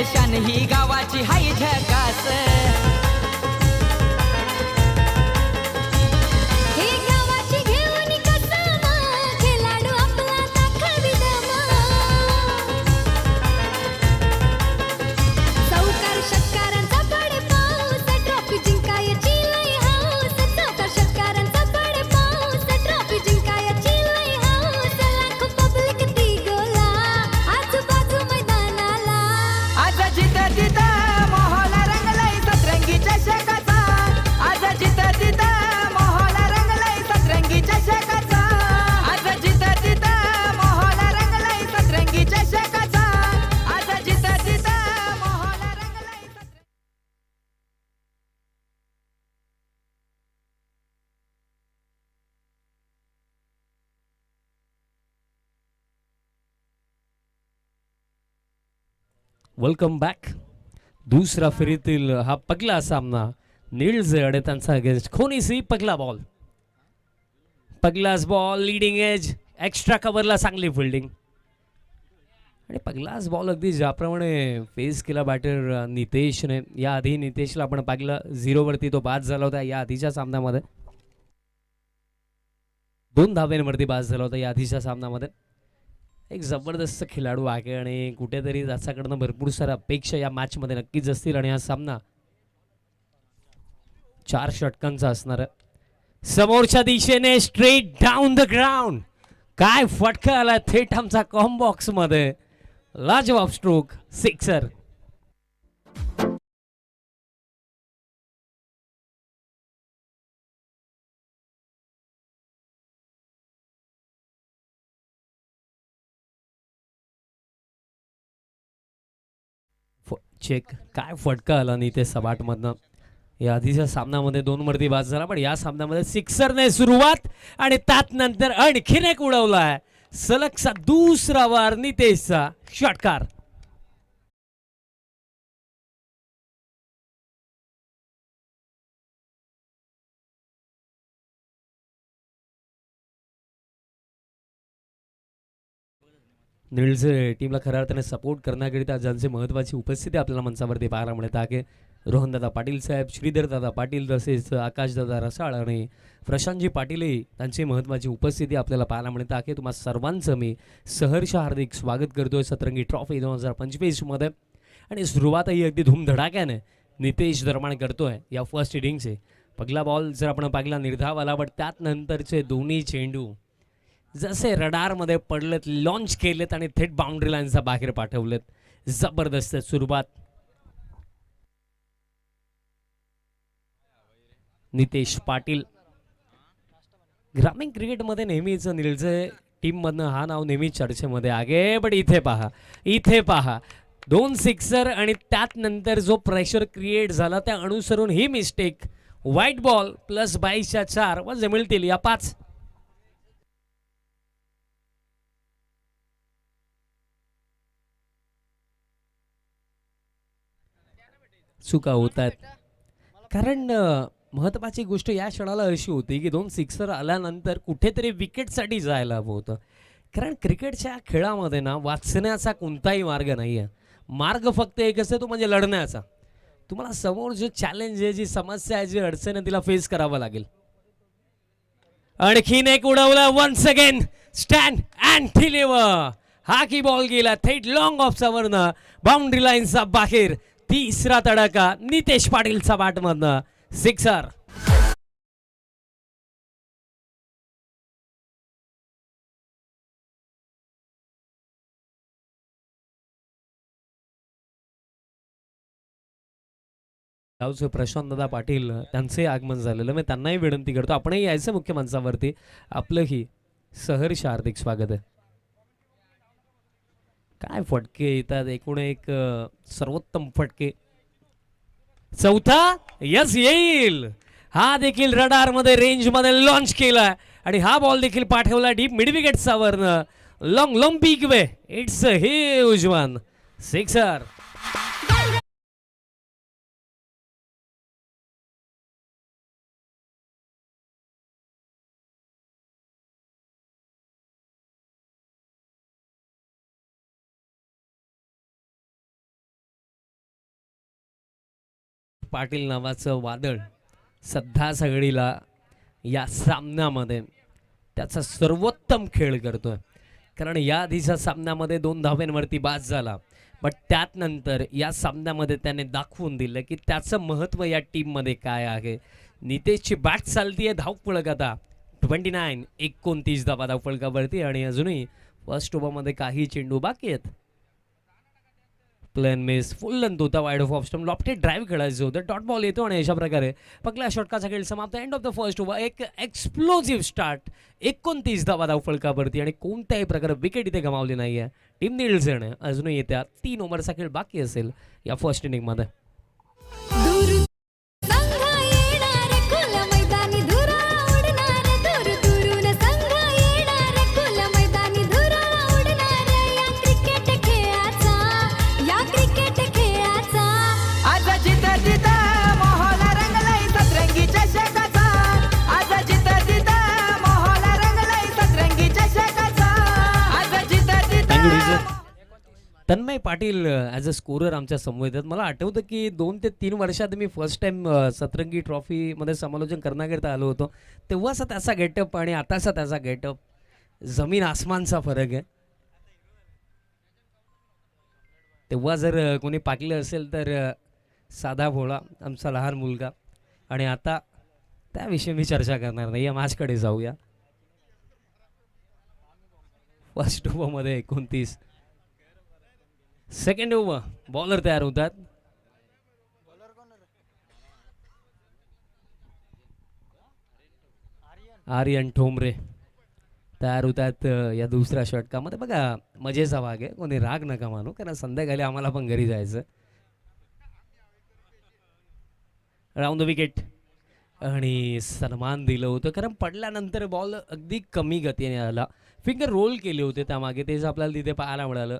शान ही गावाची हाय झकास हे गावाची घेऊन कसम खेळाडू आपला दाखवी दम सावकार षटकारांचा पडे पाऊस ट्रॉफी जिंकायची लय हौस सावकार षटकारांचा पडे पाऊस ट्रॉफी जिंकायची लय हौस लाखो पब्लिक ती गोला आजूबाजू मैदानाला आज जिथं तिथं मोहल रंगलय सतरंगी चषकाचा आज जिथं तिथं मोहल रंगलय सतरंगी चषकाचा आज जिथं तिथं मोहल रंगलय सतरंगी चषकाचा आज जिथं तिथं मोहल रंगलय वेलकम बॅक. दुसरा फेरीतील हा पगला सामना नीळजे आणि त्यांचा अगेन्स्ट खोनीसी. पगला बॉल, पगलाच बॉल, लीडिंग एज, एक्स्ट्रा कव्हरला चांगली फिल्डिंग आणि पगलाच बॉल अगदी ज्याप्रमाणे फेस केला बॅटर नितेशने. याआधी नितेशला आपण पाहिलं 0वरती तो बाद झाला होता या आधीच्या सामन्यामध्ये. 2 धाब्यांवरती बाद झाला होता या आधीच्या सामन्यामध्ये. एक जबरदस्त खेळाडू आहे आणि कुठेतरी त्याच्याकडनं भरपूर साऱ्या अपेक्षा या मॅचमध्ये नक्कीच असतील आणि हा सामना 4 षटकांचा असणार आहे. समोरच्या दिशेने स्ट्रेट डाऊन द ग्राउंड, काय फटका आला थेट आमचा कॉम्बॉक्स मध्ये. लाजवाब स्ट्रोक, सिक्सर. चेक, काय फटका आला नाही ते सबाटमधनं. या आधीच्या सामन्यामध्ये 2वरती बाद झाला पण या सामन्यामध्ये सिक्सरने सुरुवात आणि त्यात नंतर आणखीन एक उडवलाय. सलगचा दुसरा वार नितेशचा षटकार. नीळजे टीमला खऱ्या अर्थाने सपोर्ट करण्याकरिता ज्यांची महत्त्वाची उपस्थिती आपल्याला मंचावरती पाहायला मिळत आहे. रोहनदादा पाटील साहेब, श्रीधरदादा पाटील, तसेच आकाशदादा रसाळ आणि प्रशांतजी पाटीलही त्यांची महत्त्वाची उपस्थिती आपल्याला पाहायला मिळत आहे. तुम्हा सर्वांचं मी सहर्ष हार्दिक स्वागत करतोय सतरंगी ट्रॉफी 2025 मध्ये. आणि सुरुवातही अगदी धूमधडाक्याने नितेश दरम्यान करतोय या फर्स्ट इनिंगचे. पहिला बॉल जर आपण पाहिला निर्धाव आला पण त्यात नंतरचे दोन्ही चेंडू जसे रडारमध्ये पडलेत, लॉन्च केलेत आणि थेट बाउंड्री लाईनचा बाहेर पाठवलेत. जबरदस्त सुरुवात. नितेश पाटील. ग्रामीण क्रिकेटमध्ये नेहमीच नीळजे टीममधनं हा नाव नेहमी चर्चेमध्ये आहे. पण इथे पहा 2 सिक्सर आणि त्यात नंतर जो प्रेशर क्रिएट झाला त्या अनुसरून ही मिस्टेक. व्हाईट बॉल प्लस 22च्या 4 व जमिळतील या 5. चुका होत आहेत कारण महत्त्वाची गोष्ट या क्षणाला अशी होती की 2 सिक्सर आल्यानंतर कुठेतरी विकेटसाठी जायला हवं होतं. कारण क्रिकेटच्या खेळामध्ये ना वाचण्याचा कोणताही मार्ग नाही आहे. मार्ग फक्त एक असतो, तो म्हणजे लढण्याचा. तुम्हाला समोर जो चॅलेंज आहे, जी समस्या आहे, जी अडचण आहे, तिला फेस करावं लागेल. आणखीन एक उडवलं. Once again stand and deliver. हा की बॉल गेला थेट लॉंग ऑफचा वरनं बाउंड्री लाईनचा बाहेर. तिसरा तडाखा नितेश पाटीलचा बॅटमधनं सिक्सर. गावचे प्रशांत दादा पाटील त्यांचे आगमन झालेलं. मी त्यांनाही विनंती करतो आपणही यायचं मुख्य मंचावरती. आपलंही सहर्ष हार्दिक स्वागत आहे. काय फटके येतात, एकूण एक सर्वोत्तम फटके. चौथा यस येईल. हा देखील रडार मध्ये रेंज मध्ये लॉन्च केला आणि हा बॉल देखील पाठवला डीप मिड विकेटचा वरनं. Long big way. It's a huge one. Sixer. Patil नावाचं वादळ सध्या सगळीला या सामन्यामध्ये त्याचा सर्वोत्तम खेळ करतोय. कारण या आधीच्या सामन्यामध्ये 2 धाव्यांवरती बाद झाला, बट त्यानंतर या सामन्यामध्ये त्याने दाखवून दिलं की त्याचं महत्त्व या टीममध्ये काय आहे. नितेशची बॅट चालतीये, धावफलक आता 29 धावा धावफलकावरती आणि अजूनही फर्स्ट ओव्हरमध्ये काही चेंडू बाकी आहेत. प्लेन मिस, फुल लेंथ होता, wide of off stump, lofted drive खेळायचं होतं, डॉट बॉल येतो आणि अशा प्रकारे पकल्या षटकाचा खेळ समाप्त. End of the first over. एक एक्सप्लोजिव्ह स्टार्ट, 29 धावा धावफलकावरती आणि कोणत्याही प्रकारे विकेट इथे गमावली नाही आहे टीम निळजण. अजूनही येत्या 3 ओव्हरचा खेळ बाकी असेल या फर्स्ट इनिंगमध्ये. दूर संघ येणार खुल्या मैदानी धुरा उडणार, दूर दुरून संघ येणार खुल्या मैदानी धुरा उडणार. या क्रिकेट खेळाचा, या क्रिकेट खेळाचा आज जिथं तिथं माहोल रंगलाय सतरंगी चषकाचा. आज जिथं तिथं माहोल रंगलाय सतरंगी चषकाचा. आज जिथं थँक्यू तिथं DJ. Tanmay Patil as a scorer आमच्या समोर येतात. मला आठवतं की 2 ते 3 वर्षात मी फर्स्ट टाइम सतरंगी ट्रॉफीमध्ये समालोचन करण्याकरिता आलो होतो. तेव्हाचा त्याचा गेटअप आणि आताचा त्याचा गेटअप जमीन आसमानचा फरक आहे. तेव्हा जर कोणी पाकलं असेल तर साधा भोळा आमचा लहान मुलगा, आणि आता त्याविषयी मी चर्चा करणार नाही. या मॅचकडे जाऊया. फर्स्ट ओव्हरमध्ये 29. Second over. बॉलर तयार होतात. आर्यन ठोंबरे तयार होतात या दुसऱ्या षटकामध्ये. बघा मजेचा भाग आहे, कोणी राग नका मानू, कारण संध्याकाळी आम्हाला पण घरी जायचं. राऊंड द विकेट आणि सन्मान दिलं होतं, कारण पडल्यानंतर बॉल अगदी कमी गतीने आला. फिंगर रोल केले होते त्यामागे, तेच आपल्याला तिथे पाहायला मिळालं.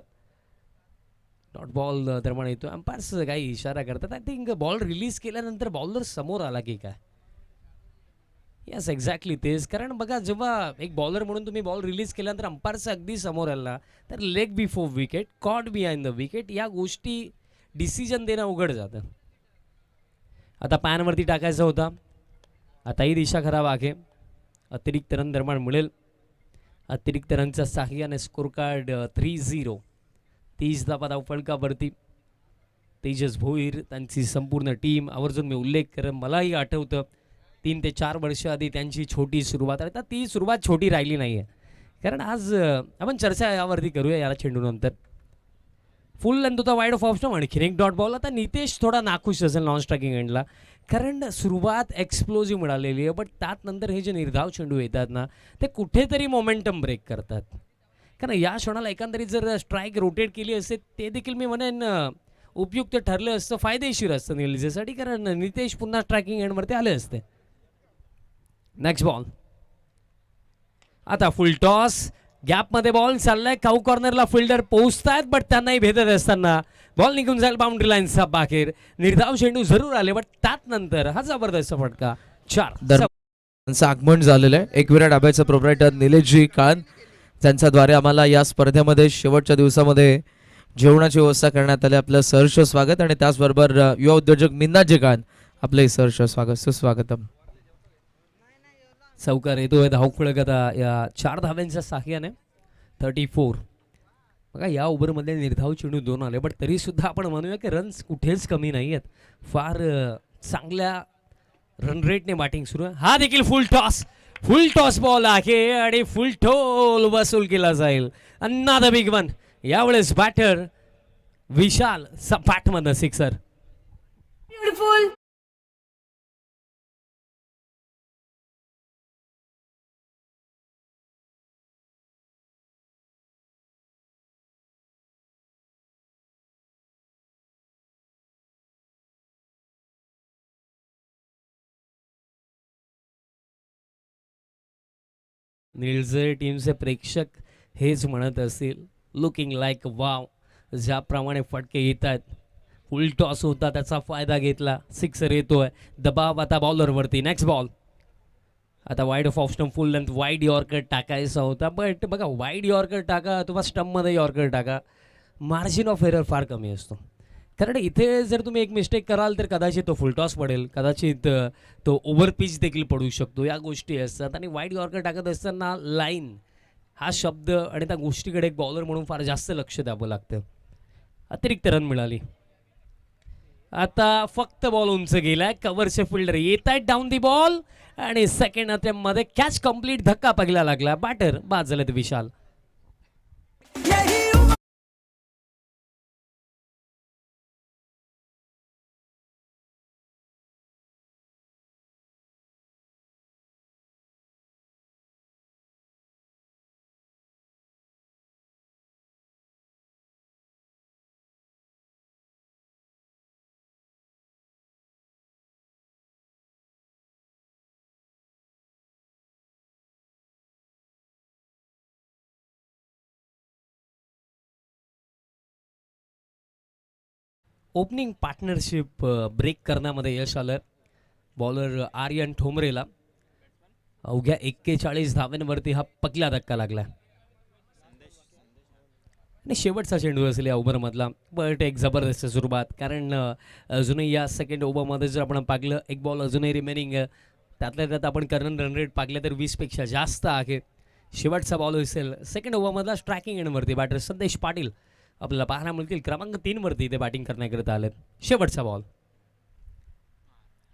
डॉट बॉल दरम्यान येतो. अंपायर्स काही इशारा करतात. आय थिंक बॉल रिलीज केल्यानंतर बॉलर समोर आला की काय. येस एक्झॅक्टली तेच. कारण बघा जेव्हा एक बॉलर म्हणून तुम्ही बॉल रिलीज केल्यानंतर अंपायरचा अगदी समोर आला तर leg before wicket, caught behind the wicket, या गोष्टी डिसिजन देणं अवघड जातं. आता पॅनवरती टाकायचा होता. आता ही दिशा खराब आहे. अतिरिक्त रन दरम्यान मिळेल. अतिरिक्त रनच्या साह्याने स्कोर कार्ड 3-0. 30 धावा धावफलकावरती. तेजस भोईर त्यांची संपूर्ण टीम, आवर्जून मी उल्लेख करेन, मलाही आठवतं 3 ते 4 वर्ष आधी त्यांची छोटी सुरुवात. आता ती सुरुवात छोटी राहिली नाही आहे, कारण आज आपण चर्चा यावरती करूया याला चेंडूनंतर. फुल लेंथ होता, वाईड ऑफ ऑप्शन, आणखीन एक डॉट बॉल. आता नितेश थोडा नाखुश असेल नॉन स्ट्रायकिंग एंडला, कारण सुरुवात एक्सप्लोजिव्ह मिळालेली आहे, बट त्यानंतर हे जे निर्धाव चेंडू येतात ना ते कुठेतरी मोमेंटम ब्रेक करतात. कारण या क्षणाला एकंदरीत जर स्ट्राईक रोटेट केली असते ते देखील मी म्हणेन उपयुक्त ठरलं असतं, फायदेशीर असतं निलजेसाठी, कारण नितेश पुन्हा स्ट्रायकिंग एंडवरती आले असते. Next ball. आता फुल टॉस, गॅपमध्ये बॉल चाललाय, काऊ कॉर्नरला फिल्डर पोहोचतायत, बट त्यांनाही भेटत असताना बॉल निघून जाईल बाउंड्री लाईनचा बाहेर. निर्धाव चेंडू जरूर आले, बट त्यानंतर हा जबरदस्त फटका. 4 आगमन झालेलं आहे. एकविरा डाब्याचं प्रोप्रायटर निलेशजी काळन, ज्यांच्याद्वारे आम्हाला या स्पर्धेमध्ये शेवटच्या दिवसामध्ये जेवणाची व्यवस्था करण्यात आली. आपलं सहर्ष स्वागत. आणि त्याचबरोबर युवा उद्योजक मिन्नाजी काळन, आपलंही सहर्ष स्वागत, सुस्वागतम. चौकार येतोय. धावफलक आता या 4 धाव्यांच्या साह्याने 34. बघा या ओव्हरमध्ये निर्धाव चेंडू 2 आले, बट तरी सुद्धा आपण म्हणूया की रन्स कुठेच कमी नाही आहेत. फार चांगल्या रन रेटने बॅटिंग सुरू आहे. हा देखील फुल टॉस बॉल आहे आणि फुल टोल वसूल केला जाईल. Another big one. यावेळेस बॅटर विशाल सपाटमधनं सिक्सर. ब्युटिफुल. निळजे टीमचे प्रेक्षक हेच म्हणत असतील, लुकिंग लाईक वाव. ज्याप्रमाणे फटके येत आहेत, फुल टॉस होता त्याचा फायदा घेतला, सिक्सर येतोय. दबाव आता बॉलरवरती. Next ball. आता wide off stump, full length wide yorker टाकायचा होता, बट बघा वाईड यॉर्कर टाका किंवा स्टंपमध्ये यॉर्कर टाका, मार्जिन ऑफ एरर फार कमी असतो. कारण इथे जर तुम्ही एक मिस्टेक कराल तर कदाचित तो फुलटॉस पडेल, कदाचित तो ओव्हर पिच देखील पडू शकतो. या गोष्टी असतात आणि वाईड यॉर्कर टाकत असताना लाईन हा शब्द आणि त्या गोष्टीकडे एक बॉलर म्हणून फार जास्त लक्ष द्यावं लागतं. अतिरिक्त रन मिळाली. आता फक्त बॉल उंच गेलाय. कव्हरचे फिल्डर येत आहेत डाऊन दी बॉल आणि सेकंड अटेम्प्टमध्ये कॅच कंप्लीट. धक्का पगला लागला. बॅटर बाद झालेत विशाल. यही ओपनिंग पार्टनरशिप ब्रेक करण्यामध्ये यश आलं बॉलर आर्यन ठोंबरेला. अवघ्या 41 धावांवरती हा पकला धक्का लागला आणि शेवटचा चेंडू असेल या ओव्हरमधला. बट एक जबरदस्त सुरुवात, कारण अजूनही या सेकंड ओव्हरमध्ये जर आपण पाहिलं एक बॉल अजूनही रिमेनिंग आहे. त्यातल्या त्यात आपण करंट रन रेट पाहिलं तर 20पेक्षा जास्त आहे. शेवटचा बॉल असेल सेकंड ओव्हरमधला. स्ट्रायकिंग एंडवरती बॅटर संदेश पाटील आपल्याला पाहायला मिळतील. क्रमांक 3 वरती इथे बॅटिंग करण्याकरिता आलेत. शेवटचा बॉल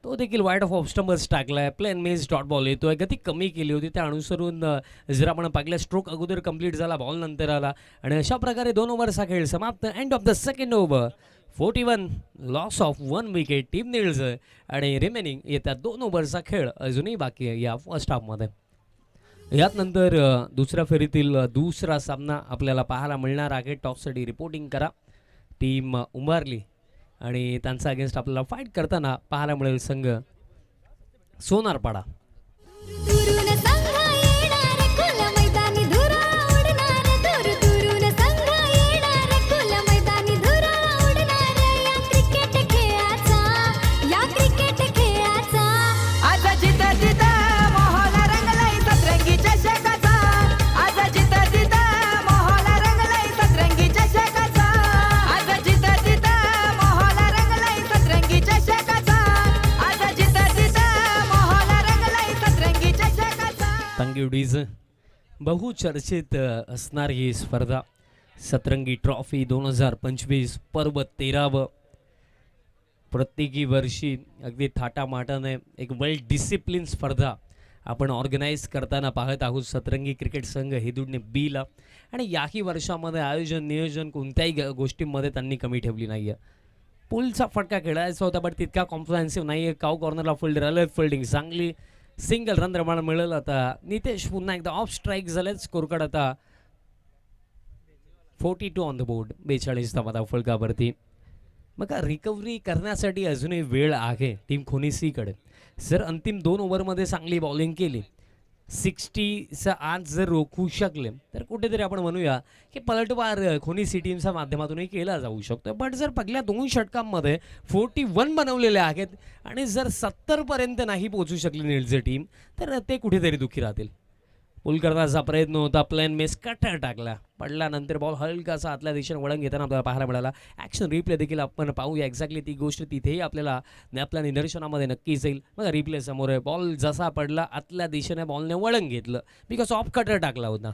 तो देखील वाईड ऑफ ऑफस्टंबर्स टाकलाय. प्लेन मेज डॉट बॉल येतोय. गती कमी केली होती त्या अनुसरून जर आपण पाहिलं स्ट्रोक अगोदर कंप्लीट झाला, बॉल नंतर आला आणि अशा प्रकारे 2 ओव्हरचा खेळ समाप्त. End of the second over. 41 loss of 1 wicket. Team Niels आणि रिमेनिंग येत्या 2 ओव्हरचा खेळ अजूनही बाकी आहे या फर्स्ट हाफमध्ये. यात नंतर दुसऱ्या फेरीतील दुसरा सामना आपल्याला पाहायला मिळणार आहे. टॉपसाठी रिपोर्टिंग करा टीम उंबारली आणि त्यांचा अगेन्स्ट आपल्याला फाईट करताना पाहायला मिळेल संघ सोनारपाडा. दुरून संघ येणार खुल्या मैदानी धुरा उडणार. दुरून संघ येणार खुल्या मैदानी धुरा उडणार. या क्रिकेट खेळाचा आज जिथं तिथं माहोल रंगलाय सतरंगी चषकाचा. आज जिथं तिथं माहोल रंगलाय सतरंगी चषकाचा. आज जिथं तिथं माहोल रंगलाय सतरंगी चषकाचा. आज जिथं तिथं माहोल रंगलाय सतरंगी चषकाचा. तंगिवडीज बहुचर्चित असणार ही स्पर्धा. सतरंगी ट्रॉफी 2025 पर्व 13व. प्रत्येकी वर्षी अगदी थाटामाटाने एक वेल डिसिप्लिन स्पर्धा आपण ऑर्गनाईज करताना पाहत आहोत. सतरंगी क्रिकेट संघ हेदुडने बीला आणि याही वर्षामध्ये आयोजन नियोजन कोणत्याही गोष्टींमध्ये त्यांनी कमी ठेवली नाही आहे. पुलचा फटका खेळायचा होता बट तितका कॉम्प्रिहेन्सिव्ह नाही आहे. काऊ कॉर्नरला फिल्डर आलं, फिल्डिंग चांगली, सिंगल रन प्रमाण मिळेल. आता नितेश पुन्हा एकदा ऑफ स्ट्राईक झालेत. स्कोरकार्ड आता 42 ऑन द बोर्ड. 42 धावा फलकावरती. मग रिकव्हरी करण्यासाठी अजूनही वेळ आहे टीम खोनीसीकडे. जर अंतिम 2 ओव्हरमध्ये चांगली बॉलिंग केली, 60चा आज जर रोखू शकले तर कुठेतरी आपण म्हणूया की पलटवार खोनीसी टीमच्या माध्यमातूनही केला जाऊ शकतो. बट जर पहिल्या 2 षटकांमध्ये 41 बनवलेले आहेत आणि जर 70पर्यंत नाही पोहोचू शकली नीलचे टीम तर ते कुठेतरी दुःखी राहतील. पुल करण्याचा प्रयत्न होता. प्लेन मेस कटर टाकला, पडल्यानंतर बॉल हलकासा आतल्या दिशेने वळण घेताना आपल्याला पाहायला मिळाला. ॲक्शन रिप्ले देखील आपण पाहूया. एक्झॅक्टली ती गोष्ट तिथेही आपल्याला आपल्या निदर्शनामध्ये नक्कीच येईल. मग रिप्ले समोर आहे. बॉल जसा पडला आतल्या दिशेने बॉलने वळण घेतलं बिकॉज ऑफ कटर टाकला होता.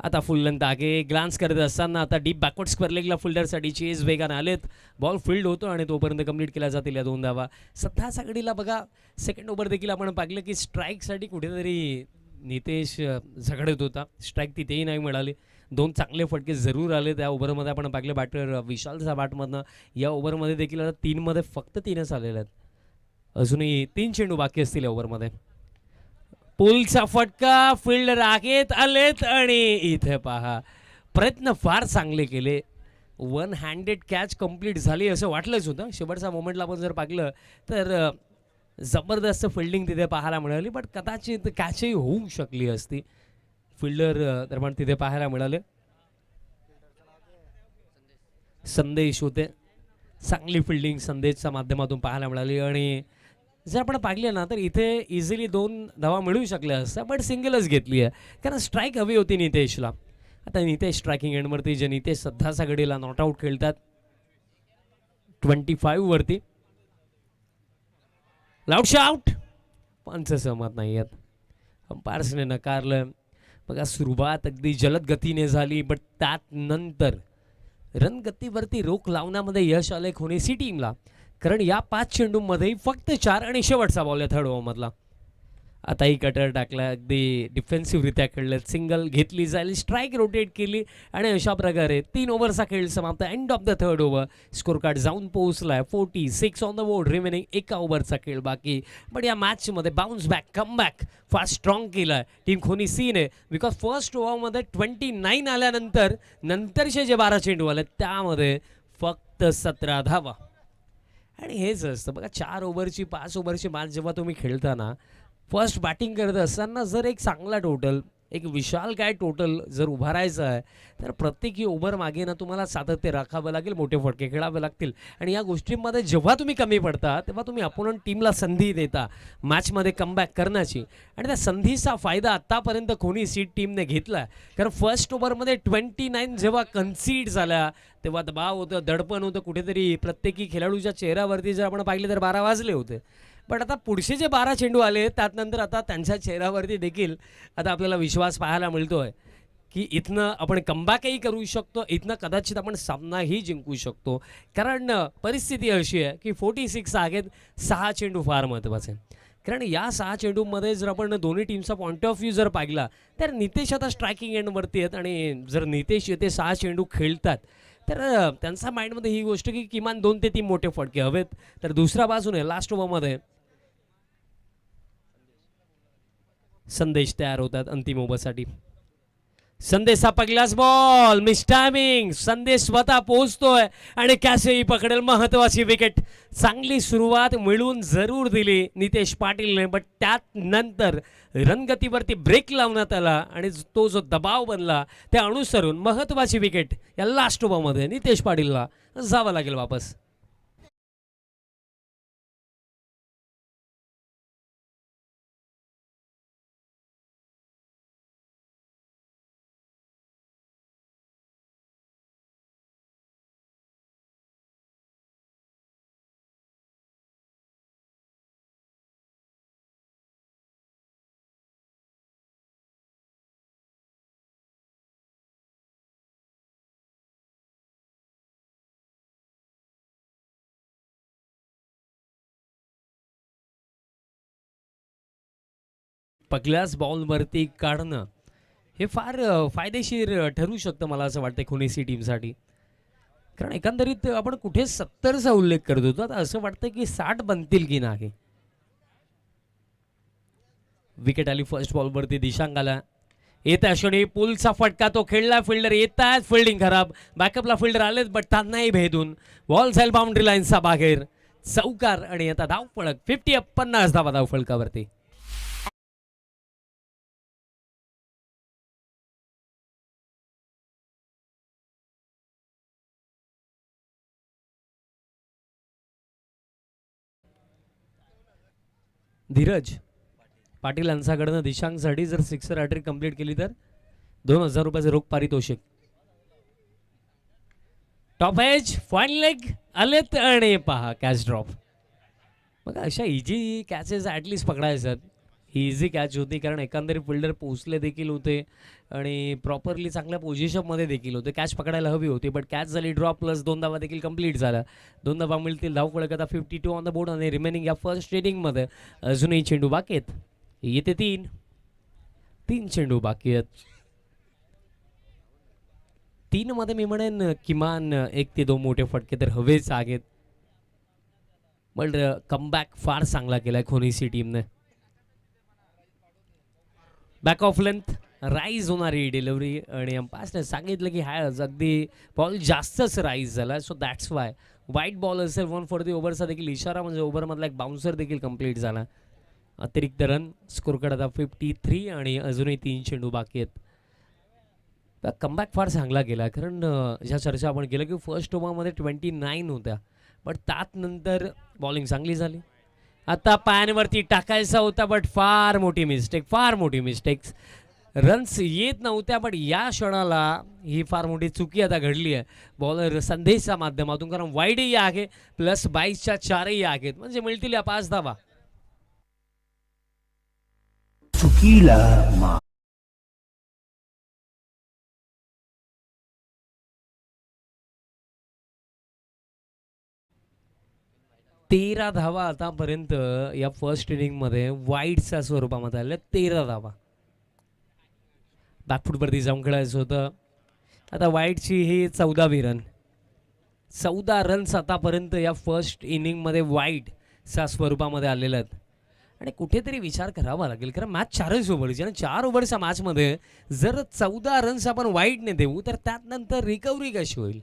आता फुल लेंथ आगे ग्लान्स करत असताना आता डीप बॅकवर्ड स्क्वेअर लेगला फिल्डरसाठी चेस वेगाने आलेत. बॉल फील्ड होतो आणि तोपर्यंत कंप्लीट केल्या जातील या 2 धावा. सध्या सागडीला बघा सेकंड ओव्हर देखील आपण पाहिलं की स्ट्राईकसाठी कुठेतरी नितेश झगडत होता. स्ट्राईक तिथेही नाही मिळाली. 2 चांगले फटके जरूर आले त्या ओव्हरमध्ये. आपण पाहिलं बॅटर विशालचा बॅटमधनं या ओव्हरमध्ये देखील आता 3मध्ये फक्त 3च आलेले आहेत. अजूनही 3 चेंडू बाकी असतील या ओव्हरमध्ये. पुलचा फटका, फिल्डर आगेत आलेत आणि इथे पहा प्रयत्न फार चांगले केले. 1 हँडेड कॅच कंप्लीट झाली असं वाटलंच होतं. शेवटच्या मोमेंटला आपण जर पाहिलं तर जबरदस्त फिल्डिंग तिथे पाहायला मिळाली. बट कदाचित कॅचही होऊ शकली असती. फिल्डर दरम्यान तिथे पाहायला मिळाले. संदेश होते. चांगली फिल्डिंग संदेशच्या माध्यमातून पाहायला मिळाली आणि जर आपण पाहिले ना तर इथे इझिली 2 धावा मिळू शकल्या असत्या बट सिंगलच घेतली आहे कारण स्ट्राईक हवी होती नितेशला. आता नितेश स्ट्रायकिंग एंडवरती जे नितेश सध्याच्या घडीला नॉट आऊट खेळतात. 25 वरती. लाऊड शाउट, पंच सहमत नाही आहेत, अंपायर्सने नकारलं. बघा सुरुवात अगदी जलद गतीने झाली, बट त्यात नंतर रणगतीवरती रोख लावण्यामध्ये यश आले खोनेसी टीमला, कारण या 5 चेंडूंमध्ये फक्त 4 आणि शेवटचा बॉल आहे थर्ड ओव्हरमधला. आताही कटर टाकला, अगदी डिफेन्सिव्हरित्या खेळलं, सिंगल घेतली जाईल, स्ट्राईक रोटेट केली आणि अशा प्रकारे 3 ओव्हरचा खेळ समाप्त. End of the third over, score card जाऊन पोहोचलाय 46 ऑन द बोर्ड, रिमेनिंग 1 ओव्हरचा खेळ बाकी. पण या मॅचमध्ये बाउन्स बॅक, कम बॅक फार स्ट्रॉंग केलाय टीम खोनेसीने, बिकॉज फर्स्ट ओव्हरमध्ये 29 आल्यानंतर नंतरचे जे 12 चेंडू आले त्यामध्ये फक्त 17 धावा. आणि हेच असतं बघा, 4 ओव्हरची 5 ओव्हरची मॅच जेव्हा तुम्ही खेळताना, फर्स्ट बॅटिंग करत असताना जर एक चांगला टोटल, एक विशाल काय टोटल जर उभारायचं आहे, तर प्रत्येकी ओव्हर मागे ना तुम्हाला सातत्य राखावं लागेल, मोठे फटके खेळावे लागतील. आणि या गोष्टींमध्ये जेव्हा तुम्ही कमी पडता तेव्हा तुम्ही अपोनंट टीमला संधी देता मॅचमध्ये कमबॅक करण्याची, आणि त्या संधीचा फायदा आत्तापर्यंत खोनेसी टीमने घेतला. कारण फर्स्ट ओव्हरमध्ये 29 जेव्हा कन्सीड झाल्या तेव्हा दबाव होतं, दडपण होतं, कुठेतरी प्रत्येकी खेळाडूच्या चेहऱ्यावरती जर आपण पाहिले तर 12 वाजले होते. पण आता पुढचे जे 12 चेंडू आले त्यानंतर आता त्यांच्या चेहऱ्यावरती देखील आता आपल्याला विश्वास पाहायला मिळतोय की इथनं आपण कमबॅकही करू शकतो, इथनं कदाचित आपण सामनाही जिंकू शकतो. कारण परिस्थिती अशी आहे की 46 आहेत, 6 चेंडू फार महत्त्वाचे. कारण या 6 चेंडूमध्ये जर आपण दोन्ही टीमचा पॉईंट ऑफ व्ह्यू जर पाहिला तर नितेश आता स्ट्रायकिंग एंडवरती आहेत, आणि जर नितेश येथे 6 चेंडू खेळतात तर त्यांच्या माइंडमध्ये ही गोष्ट की किमान 2 ते 3 मोठे फटके हवेत. तर दुसऱ्या बाजूने लास्ट ओव्हरमध्ये संदेश तयार होतात अंतिम ओव्हरसाठी. संदेशचा पहिलाच बॉल, मिस टायमिंग, संदेश स्वतः पोहोचतोय आणि कॅचही पकडेल, महत्वाची विकेट. चांगली सुरुवात मिळून जरूर दिली नितेश पाटीलने, बट त्यात नंतर रणगतीवरती ब्रेक लावण्यात आला आणि तो जो दबाव बनला त्या अनुसरून महत्वाची विकेट या लास्ट ओव्हरमध्ये नितेश पाटीलला जावं लागेल वापस. पहिल्याच बॉलवरती काढणं हे फार फायदेशीर ठरू शकतं मला असं वाटतं खोनेसी टीमसाठी. कारण एकंदरीत आपण कुठे 70चा उल्लेख करत होतो, आता असं वाटतं की 60 बनतील की नाही. विकेट आली फर्स्ट बॉलवरती, दिशांक आला, येत्या क्षणी पुलचा फटका, तो खेळला, फिल्डर येतात, फिल्डिंग खराब, बॅकअपला फिल्डर आलेच बट त्यांनाही भेदून बॉल जाईल बाउंड्री लाईनचा बाहेर, चौकार आणि आता धावफलक 50 धावा धावफलकावरती. धीरज पाटील यांच्याकडनं दिशांकसाठी जर सिक्सर हॅट्रिक कंप्लीट केली तर 2000 रुपयाचे रोख पारितोषिक. टॉप एज फाईन लेग आलेत आणि पहा कॅच ड्रॉप. बघा अशा इझी कॅचेस ॲटलिस्ट पकडायच्यात. ही इझी कॅच होती कारण एकंदरीत फिल्डर पोचले देखील होते आणि प्रॉपरली चांगल्या पोझिशनमध्ये देखील होते. कॅच पकडायला हवी होती बट कॅच झाली ड्रॉप, प्लस 2 धावा देखील कंप्लीट झाला. 2 धावा मिळतील, धावफलक आता 52 ऑन द बोर्ड आणि रिमेनिंग या फर्स्ट इनिंगमध्ये अजूनही चेंडू बाकी आहेत. येते 3 चेंडू बाकी आहेत. 3 मध्ये मी म्हणेन किमान 1 ते 2 मोठे फटके तर हवेच आहेत. बट कमबॅक फार चांगला केलाय खोनेसी टीमने. बॅक ऑफ लेंथ राईज होणारी डिलिव्हरी आणि अंपायरने सांगितलं की हा अगदी बॉल जास्तच राईज झाला, सो दॅट्स वाय वाईट बॉल असेल 1 फॉर द ओव्हरचा देखील इशारा, म्हणजे ओव्हरमधला एक बाउन्सर देखील कंप्लीट झाला. अतिरिक्त रन स्कोर कार्ड आता 53 आणि अजूनही 3 चेंडू बाकी आहेत. कमबॅक फार चांगला गेला कारण ज्या चर्चा आपण केलं की फर्स्ट ओव्हरमध्ये 29 होत्या बट त्यात नंतर बॉलिंग चांगली झाली. आता पायांवरती टाकायचा होता बट फार मोठी मिस्टेक. रन्स येत नव्हत्या, पण या क्षणाला ही फार मोठी चुकी आता घडली आहे बॉलर संदेशच्या माध्यमातून, कारण वाईडही आहे प्लस 22च्या 4ही आहेत, म्हणजे मिळतील या 5 धावा. चुकीला मा 13 धावा आतापर्यंत या फर्स्ट इनिंगमध्ये वाईडच्या स्वरूपामध्ये आल्या. 13 धावा. बॅकफूटवरती जाऊन खेळायचं होतं. आता वाईडची ही 14वी रन. 14 रन्स आतापर्यंत या फर्स्ट इनिंगमध्ये वाईडच्या स्वरूपामध्ये आलेल्या आहेत. आणि कुठेतरी विचार करावा लागेल, कारण मॅच 4च ओव्हरची आणि 4 ओव्हरच्या मॅचमध्ये जर 14 रन्स आपण वाईडने देऊ तर त्यानंतर रिकव्हरी कशी होईल.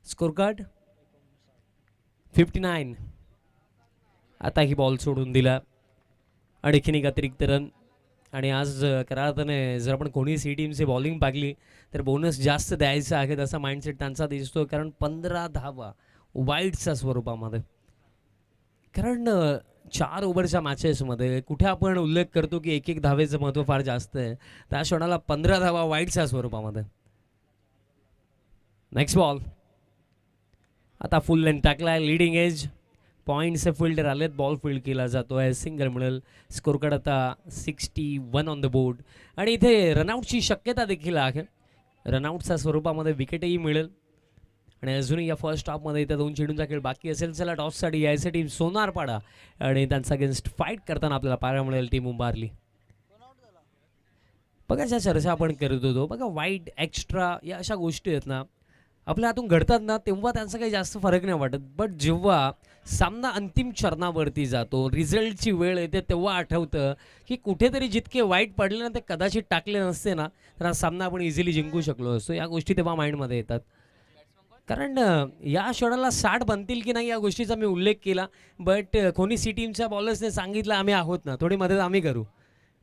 Score card 59. आता ही बॉल सोडून दिला. आणखीन एक अतिरिक्त रन. आणि आज खऱ्या अर्थाने जर आपण कोणी सी टीमची बॉलिंग पाहिली तर बोनस जास्त द्यायचं आहे असा माइंडसेट त्यांचा दिसतो, कारण 15 धावा वाईडच्या स्वरूपामध्ये. कारण 4 ओव्हरच्या मॅचेसमध्ये कुठे आपण उल्लेख करतो की एक एक धावेचं महत्त्व फार जास्त आहे, त्या क्षणाला 15 धावा वाईडच्या स्वरूपामध्ये. Next ball. आता फुल लेंथ टाकला आहे. लिडिंग एज पॉईंट्सचे फिल्डर आलेत. बॉल फील्ड केला जातो आहे. सिंगल मिळेल. स्कोर कार्ड आता 61 ऑन द बोर्ड. आणि इथे रनआउटची शक्यता देखील आहे. रनआउटच्या स्वरूपामध्ये विकेटही मिळेल. आणि अजूनही या फर्स्ट हाफमध्ये इथं 2 चेंडूंचा खेळ बाकी असेल. चला टॉससाठी यायचं टीम सोनारपाडा आणि त्यांचा अगेन्स्ट फाईट करताना आपल्याला पाहायला मिळेल टीम उंबारली. बघा ज्या चर्चा आपण करत होतो, बघा वाईड एक्स्ट्रा या अशा गोष्टी आहेत ना आपल्या हातून घडतात ना, तेव्हा त्यांचा काही जास्त फरक नाही वाटत. बट जेव्हा सामना अंतिम चरणावरती जातो, रिझल्टची वेळ येते, तेव्हा आठवतं की कुठेतरी जितके वाईट पडले ना ते कदाचित टाकले नसते ना तर हा सामना आपण इझिली जिंकू शकलो असतो. या गोष्टी तेव्हा माइंडमध्ये येतात. कारण या क्षणाला 60 बनतील की नाही या गोष्टीचा मी उल्लेख केला, बट कोणी सी टीमच्या बॉलर्सने सांगितलं आम्ही आहोत ना, थोडी मदत आम्ही करू,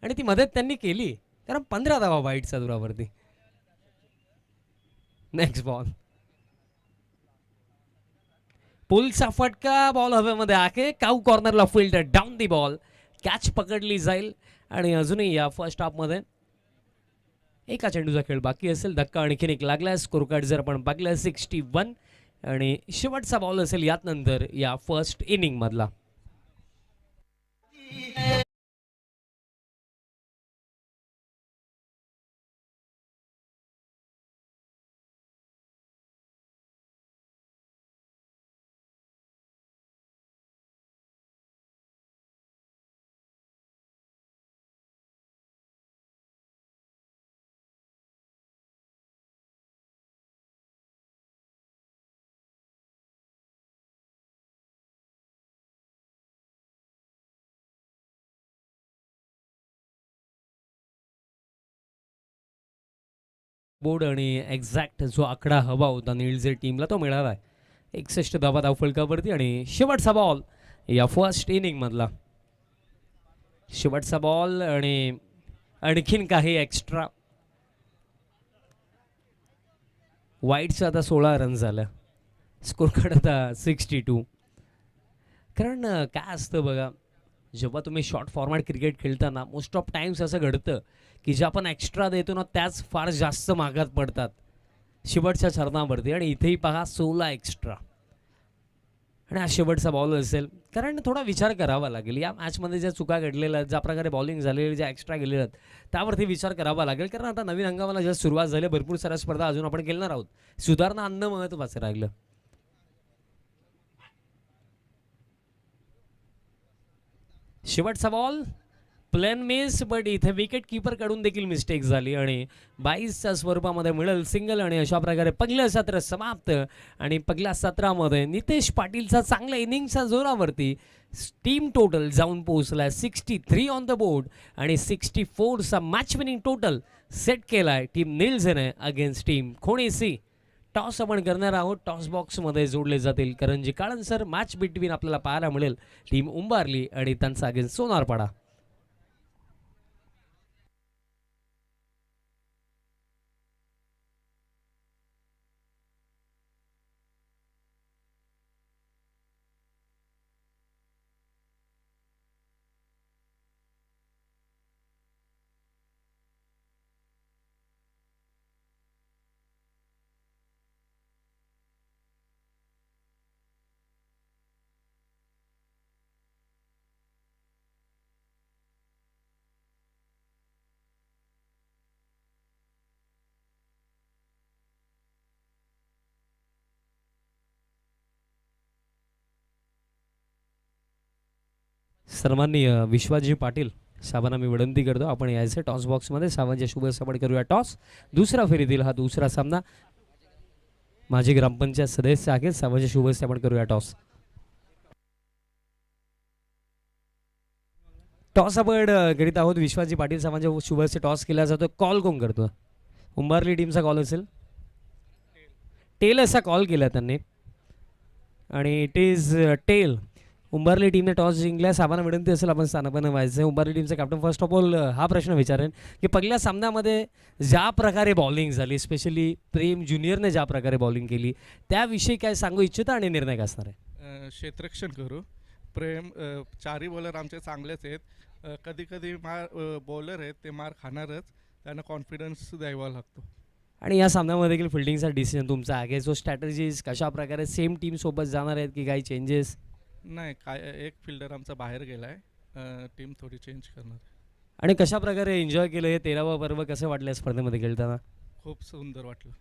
आणि ती मदत त्यांनी केली. कारण 15 धावा वाईटच्या दुरावरती. Next ball. पुलचा फटका. बॉल हवेमध्ये आहे. काऊ कॉर्नरला fielder down the ball. Catch पकडली जाईल. आणि अजूनही या फर्स्ट हाफमध्ये एका चेंडूचा खेळ बाकी असेल. धक्का आणखीन एक लागला. स्कोर कार्ड जर आपण पाहिलं 61. आणि शेवटचा बॉल असेल यात नंतर या फर्स्ट इनिंग मधला. बोर्ड आणि एक्झॅक्ट जो आकडा हवा होता नीलझे टीमला तो मिळाला आहे. 61 धावा धावफलकावरती. आणि शेवटचा बॉल या फर्स्ट इनिंग मधला. शेवटचा बॉल आणि आणखीन काही एक्स्ट्रा. वाईटचं आता 16 रन झालं. स्कोर कार्ड आता 62. कारण काय असतं बघा, जेव्हा तुम्ही शॉर्ट फॉर्मॅट क्रिकेट खेळताना मोस्ट ऑफ टाइम्स असं घडतं की जे आपण एक्स्ट्रा देतो ना त्याच फार जास्त मागात पडतात शेवटच्या चरणावरती. आणि इथेही पहा 16 एक्स्ट्रा. आणि हा शेवटचा बॉल असेल. कारण थोडा विचार करावा लागेल या मॅचमध्ये ज्या चुका घडलेल्या आहेत, ज्या प्रकारे बॉलिंग झालेली, ज्या एक्स्ट्रा गेलेल्या आहेत त्यावरती विचार करावा लागेल. कारण आता नवीन हंगामाला जस्ट सुरुवात झाली. भरपूर साऱ्या स्पर्धा अजून आपण खेळणार आहोत. सुधारणा आणणं महत्त्वाचं राहिलं. शेवटचा बॉल प्लेन मिस. बट इथे विकेट किपर कडून देखील मिस्टेक झाली. आणि 22च्या स्वरूपामध्ये मिळेल सिंगल. आणि अशा प्रकारे पहिलं सत्र समाप्त. आणि पहिल्या सत्रामध्ये नितेश पाटीलचा चांगल्या इनिंगच्या जोरावरती टीम टोटल जाऊन पोहोचलाय 63 ऑन द बोर्ड. आणि 64चा मॅच विनिंग टोटल सेट केलाय टीम नीलझेने अगेन्स्ट टीम खोणेसी. टॉस आपण करणार आहोत. टॉस बॉक्समध्ये जोडले जातील करंजी काळनसर. मॅच बिटवीन आपल्याला पाहायला मिळेल टीम उंबारली आणि त्यांचा अगेन्स्ट सोनारपाडा. सर्वांनी विश्वाजी पाटील साहेबांना मी विनंती करतो आपण यायचं टॉस बॉक्समध्ये. साहेबांच्या शुभेच्छा आपण करूया टॉस. दुसरा फेरीतील हा दुसरा सामना माजी ग्रामपंचायत सदस्य आहेत. साहेबांच्या शुभेच्छा आपण करूया टॉस. टॉस आपण करीत आहोत. विश्वाजी पाटील साहेबांच्या शुभेच्छा टॉस केला जातो. कॉल कोण करतो? उंबारली टीमचा कॉल असेल. टेल असा कॉल केला त्यांनी आणि इट इज टेल. उंबारली टीमने टॉस जिंकल्या. साहेबांना विनंती असेल आपण स्थानापन्न व्हायचं. उंबारली टीमचा कॅप्टन फर्स्ट ऑफ ऑल हा प्रश्न विचारेन की पहिल्या सामन्यामध्ये ज्या प्रकारे बॉलिंग झाली, स्पेशली प्रेम ज्युनियरने ज्या प्रकारे बॉलिंग केली त्याविषयी काय सांगू इच्छिता आणि निर्णय काय असणार आहे? क्षेत्ररक्षण करू. प्रेम चारही बॉलर आमचे चांगलेच आहेत. कधी कधी बॉलर आहेत ते मार खाणारच, त्यांना कॉन्फिडन्स द्यावा लागतो. आणि या सामन्यामध्ये देखील फिल्डिंगचा डिसिजन तुमचा आहे. जो स्ट्रॅटेजीज कशा प्रकारे सेम टीम सोबत जाणार आहेत की काही चेंजेस? नाही, काय एक फिल्डर आमचा बाहेर गेला आहे, टीम थोडी चेंज करणार आहे. आणि कशा प्रकारे एन्जॉय केलं हे 13वा पर्व कसं वाटलं स्पर्धेमध्ये खेळताना? खूप सुंदर वाटलं.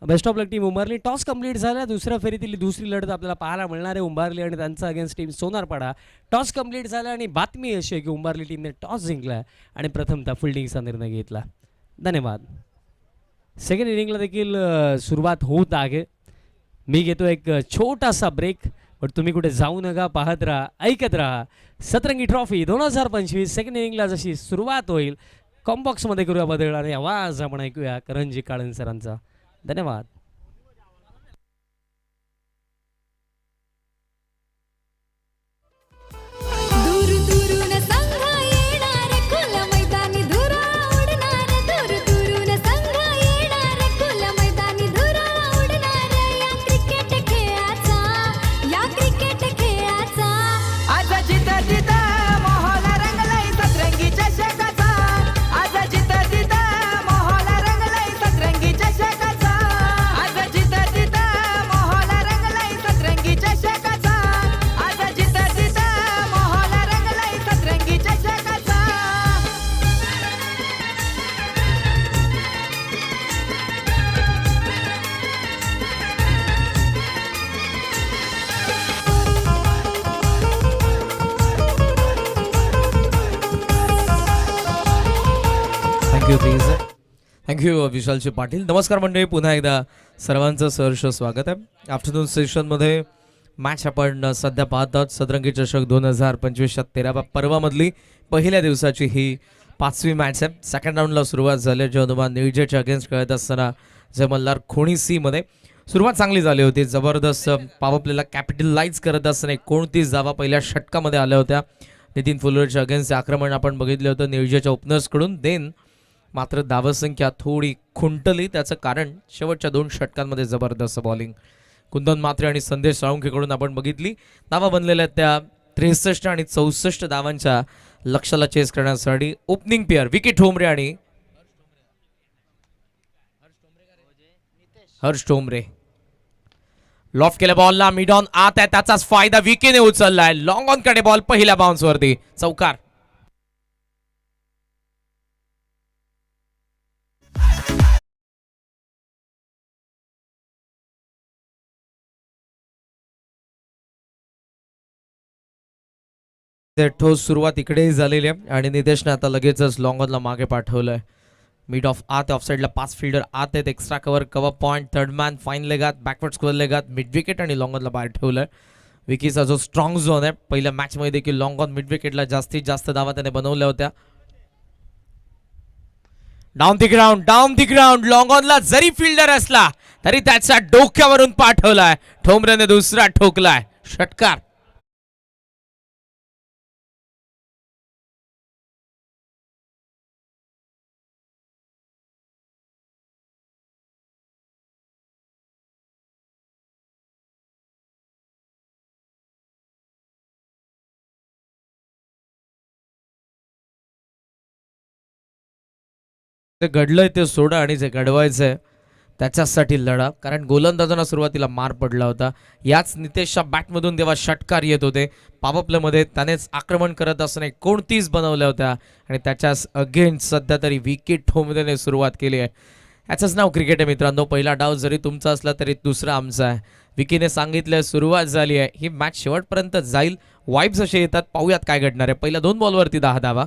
Best of luck team Umbarli. Toss complete झाला. दुसऱ्या फेरीतील दुसरी लढत आपल्याला पाहायला मिळणार आहे उंबारली आणि त्यांचा against team Sonarpada. Toss complete झाला आणि बातमी अशी आहे की उंबारली टीमने टॉस जिंकला आणि प्रथमतः फिल्डिंगचा निर्णय घेतला. धन्यवाद. सेकंड इनिंगला देखील सुरुवात होत आहे. मी घेतो एक छोटासा ब्रेक, पण तुम्ही कुठे जाऊ नका. पाहत राहा, ऐकत राहा. सतरंगी ट्रॉफी 2025 सेकंड इनिंगला जशी सुरुवात होईल कॉम्बॉक्समध्ये करूया बदल आणि आवाज आपण ऐकूया करणजी काळन सरांचा. धन्यवाद. दूर दूरून संघ येणार खुल मैदानी धुरा उडणार. दूर दूरून संघ येणार खुल मैदानी धुरा उडणार. या क्रिकेट खेळाचा आज जिथं तिथं माहोल रंगलाय सतरंगी चषकाचा. आज जिथं तिथं माहोल रंगलाय सतरंगी चषकाचा. आज जिथं तिथं माहोल रंगलाय सतरंगी चषकाचा. आज जिथं तिथं माहोल रंगलाय सतरंगी चषकाचा. Thank you please. Thank you Vishalji Patil. नमस्कार मंडळी, पुन्हा एकदा सर्वांचं सहर्ष स्वागत आहे. आफ्टरनून सेशनमध्ये मॅच आपण सध्या पाहत आहोत. सतरंगी चषक 2025च्या 13व्या पर्वामधली पहिल्या दिवसाची ही 5वी मॅच आहे. सेकंड राऊंडला सुरुवात झाली जे हनुमान निळजेच्या अगेन्स्ट खेळत असताना जे मल्हार खोणी सी मध्ये सुरुवात चांगली झाली होती. जबरदस्त पावपलेला कॅपिटलाइज करत असताना 29 धावा पहिल्या षटकामध्ये आल्या होत्या. नितीन फुलरेच्या अगेन्स्ट आक्रमण आपण बघितलं होतं निळजेच्या ओपनर्सकडून. देन मात्र धावसंख्या थोडी खुंटली. त्याचं कारण शेवटच्या 2 षटकांमध्ये जबरदस्त बॉलिंग कुंदन म्हात्रे आणि संदेश साळुंखेकडून आपण बघितली. धावा बनलेल्या त्या 63 आणि 64 धावांच्या लक्ष्याला चेस करण्यासाठी ओपनिंग पेअर विकी ठोंबरे आणि हर्ष ठोंबरे. लॉफ्ट केल्या बॉलला मिड ऑन आत आहे, त्याचाच फायदा विकीने उचललाय. लॉंग ऑन कडे बॉल पहिल्या बाउन्स वरती चौकार. ठोस सुरुवात इकडेही झालेली आहे आणि नितेशने आता लगेचच लॉंग ऑनला मागे पाठवलंय. मिड ऑफ आत ऑफ साईडला 5 फिल्डर आत आहेत. Extra cover, cover point, third man, fine लेगात, बॅकवर्ड स्क्वेअर लेगात, मिड विकेट आणि लॉंग ऑनला बाहेर ठेवलंय. विकीचा जो स्ट्रॉंग झोन आहे, पहिल्या मॅचमध्ये देखील लॉंग ऑन मिड विकेटला जास्तीत जास्त धावा त्याने बनवल्या होत्या. डाऊन दी ग्राउंड लॉंग ऑनला जरी फिल्डर असला तरी त्याच्या डोक्यावरून पाठवलाय. ठोंबरेने दुसरा ठोकलाय. षटकार. ते घडलंय ते सोडा आणि जे घडवायचंय त्याच्यासाठी लढा. कारण गोलंदाजांना सुरुवातीला मार पडला होता. याच नितेशच्या बॅटमधून तेव्हा षटकार येत होते. पॉवरप्लेमध्ये त्यानेच आक्रमण करत असताना 29 बनवल्या होत्या आणि त्याच्याच अगेन्स्ट सध्या तरी विकी ठोंबरेने सुरुवात केली आहे. याचंच नाव क्रिकेट आहे मित्रांनो. पहिला डाव जरी तुमचा असला तरी दुसरा आमचा आहे. विकीने सांगितलं सुरुवात झाली आहे. ही मॅच शेवटपर्यंत जाईल. वाईब्स असे येतात. पाहूयात काय घडणार आहे. पहिल्या 2 बॉलवरती 10 धावा.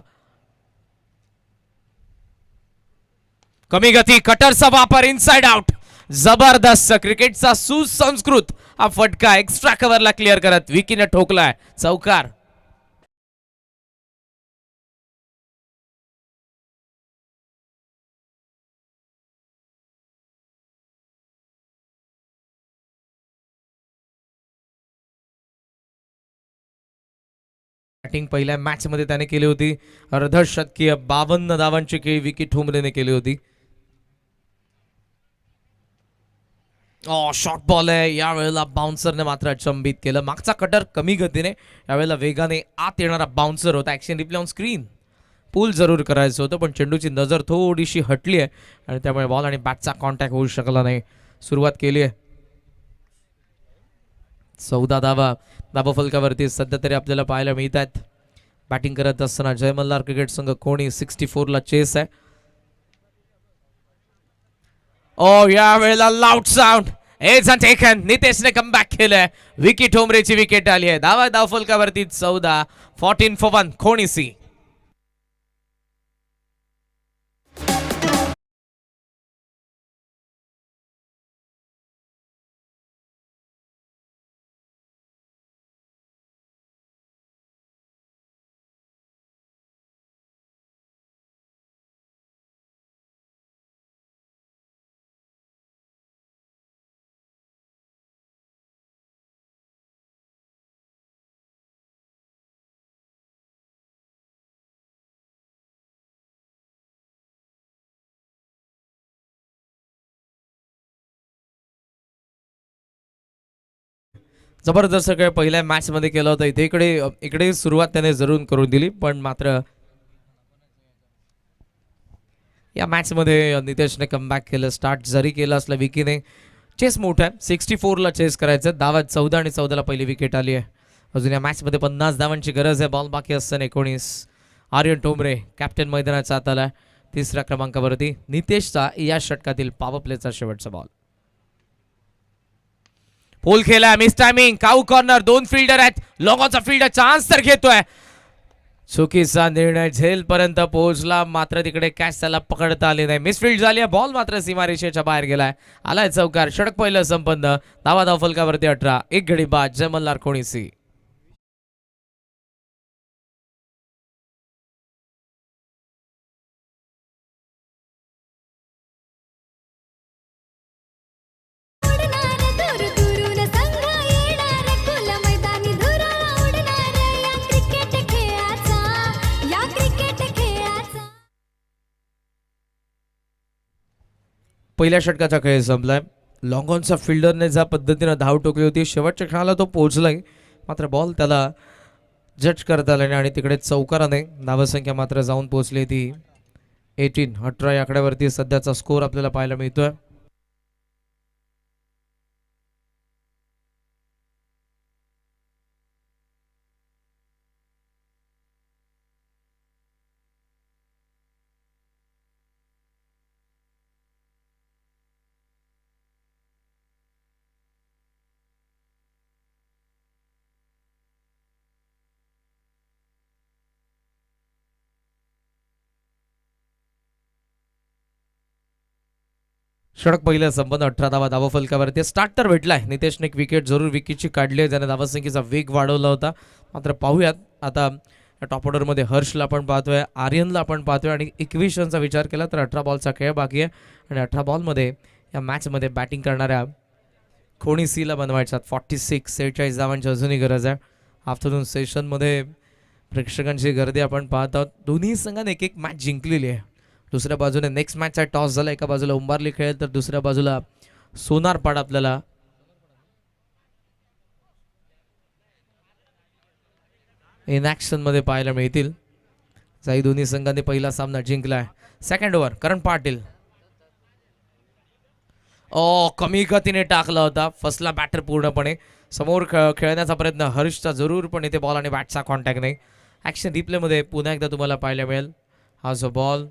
कमी गती कटरचा वापर इनसाइड आउट. जबरदस्त क्रिकेटचा सुसंस्कृत हा फटका एक्स्ट्रा कव्हरला क्लिअर करत विकीने ठोकलाय चौकार. बॅटिंग पहिल्या मॅच मध्ये त्याने केली होती. अर्धशतकीय 52 धावांची खेळी विकी ठोंबरेने केली होती. शॉर्ट बॉल आहे. यावेळेला बाउन्सरने मात्र अचंबित केलं. मागचा कटर कमी गतीने, यावेळेला वेगाने आत येणारा बाउन्सर होता. Action replay on screen. Pull जरूर करायचं होतं पण चेंडूची नजर थोडीशी हटली आहे आणि त्यामुळे बॉल आणि बॅटचा कॉन्टॅक्ट होऊ शकला नाही. सुरुवात केली आहे. 14 धावा धाबफलकावरती सध्या तरी आपल्याला पाहायला मिळत आहेत. बॅटिंग करत असताना जय मल्हार क्रिकेट संघ कोणी 64 ला चेस आहे. या वेळेला loud sound edge and taken. नितेशने कमबॅक केलंय. विकी ठोंबरेची विकेट आली आहे. धावा धावफलकावरती 14. 14 for 1 खोणी सी. जबरदस्त काय पहिल्या मॅच मध्ये केलं होतं. इकडे सुरुवात त्याने जरूर करून दिली पण मात्र या मॅच मध्ये नितेशने कमबॅक केलं. स्टार्ट जरी केलं असलं विकीने. चेस मोठा आहे. 64 ला चेस करायचं. धावा 14 आणि 14 ला पहिली विकेट आली आहे. अजून या मॅच मध्ये 50 धावांची गरज आहे. बॉल बाकी असताना 19. आर्यन ठोंबरे कॅप्टन मैदानाचा आत आला. 3ऱ्या क्रमांकावरती नितेशचा या षटकातील पॉवर प्लेचा शेवटचा बॉल. पोल खेळला. Miss timing. Cow corner. 2 fielder आहेत. लॉंगॉनचा फिल्डर चान्स तर घेतोय. चुकीचा निर्णय. झेल पर्यंत पोहोचला मात्र तिकडे कॅच त्याला पकडता आले नाही. मिसफिल्ड झाली आहे. बॉल मात्र सीमारेषेच्या बाहेर गेलाय. आलाय चौकार. षटक पहिलं संपन्न. धावा धावफलकावरती 18. 1 गडी बाद. जय मल्हार कोणी सी. उडणार दूर दूरून संघ येणार खुल्या मैदानी धुराळा उडणार या क्रिकेट खेळाचा. पहिल्या षटकाचा खेळ संपलाय. लॉंगॉनच्या फिल्डरने ज्या पद्धतीने धाव टोकली होती शेवटच्या क्षणाला तो पोहोचलाय मात्र बॉल त्याला जज करता आला नाही आणि तिकडे चौकाराने धावसंख्या मात्र जाऊन पोहोचली ती 18 या आकड्यावरती सध्याचा स्कोर आपल्याला पाहायला मिळतोय. षटक पहिलं संपन्न. 18 धावा धावफलकावरती. स्टार्ट तर भेटलाय. नितेशने एक विकेट जरूर विकीची काढली आहे. ज्याने धावसंख्येचा वेग वाढवला होता. मात्र पाहूयात आता टॉप ऑर्डरमध्ये हर्षला आपण पाहतोय. आर्यनला आपण पाहतोय आणि 21 रनचा विचार केला तर 18 बॉलचा खेळ बाकी आहे आणि 18 बॉलमध्ये या मॅचमध्ये बॅटिंग करणाऱ्या खोणी सीला बनवायच्यात 46 धावांची अजूनही गरज आहे. आफ्टरनून सेशनमध्ये प्रेक्षकांची गर्दी आपण पाहत आहोत. दोन्ही संघाने एक एक मॅच जिंकलेली आहे. दुसऱ्या बाजूने नेक्स्ट मॅचचा टॉस झाला. एका बाजूला उंबारली खेळेल तर दुसऱ्या बाजूला सोनारपाड आपल्याला इन ॲक्शन मध्ये पाहायला मिळतील. जाई दोन्ही संघांनी पहिला सामना जिंकलाय. सेकंड ओव्हर करण पाटील. कमी गतीने टाकला होता. फसला बॅटर पूर्णपणे. समोर खेळण्याचा प्रयत्न हर्षचा जरूर पण इथे बॉल आणि बॅटचा कॉन्टॅक्ट नाही. ॲक्शन रिप्लेमध्ये पुन्हा एकदा तुम्हाला पाहायला मिळेल. हा जो ball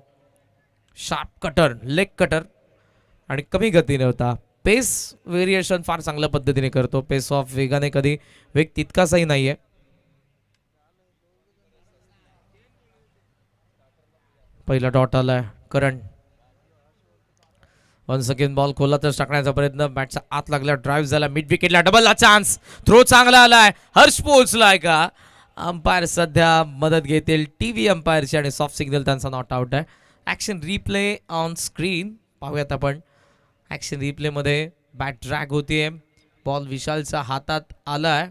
sharp cutter leg cutter आणि कमी गतीने होता. पेस व्हेरिएशन फार चांगल्या पद्धतीने करतो. पेस ऑफ वेगाने कधी वेग तितकासाही नाहीये. पहिला डॉट आलाय. करण वन्स अगेन बॉल खोलातच टाकण्याचा प्रयत्न. बॅटचा आत लागला. ड्राईव्ह झाला. मिड विकेटला डबलला चान्स. थ्रो चांगला आलाय. हर्ष पोहोचलाय का? अंपायर सध्या मदत घेतील टीव्ही अंपायरची आणि सॉफ्ट सिग्नल त्यांचा नॉट आउट आहे. ॲक्शन रिप्ले ऑन स्क्रीन पाहूयात आपण. ॲक्शन रिप्लेमध्ये बॅट ड्रॅग होतीये. बॉल विशालच्या हातात आलाय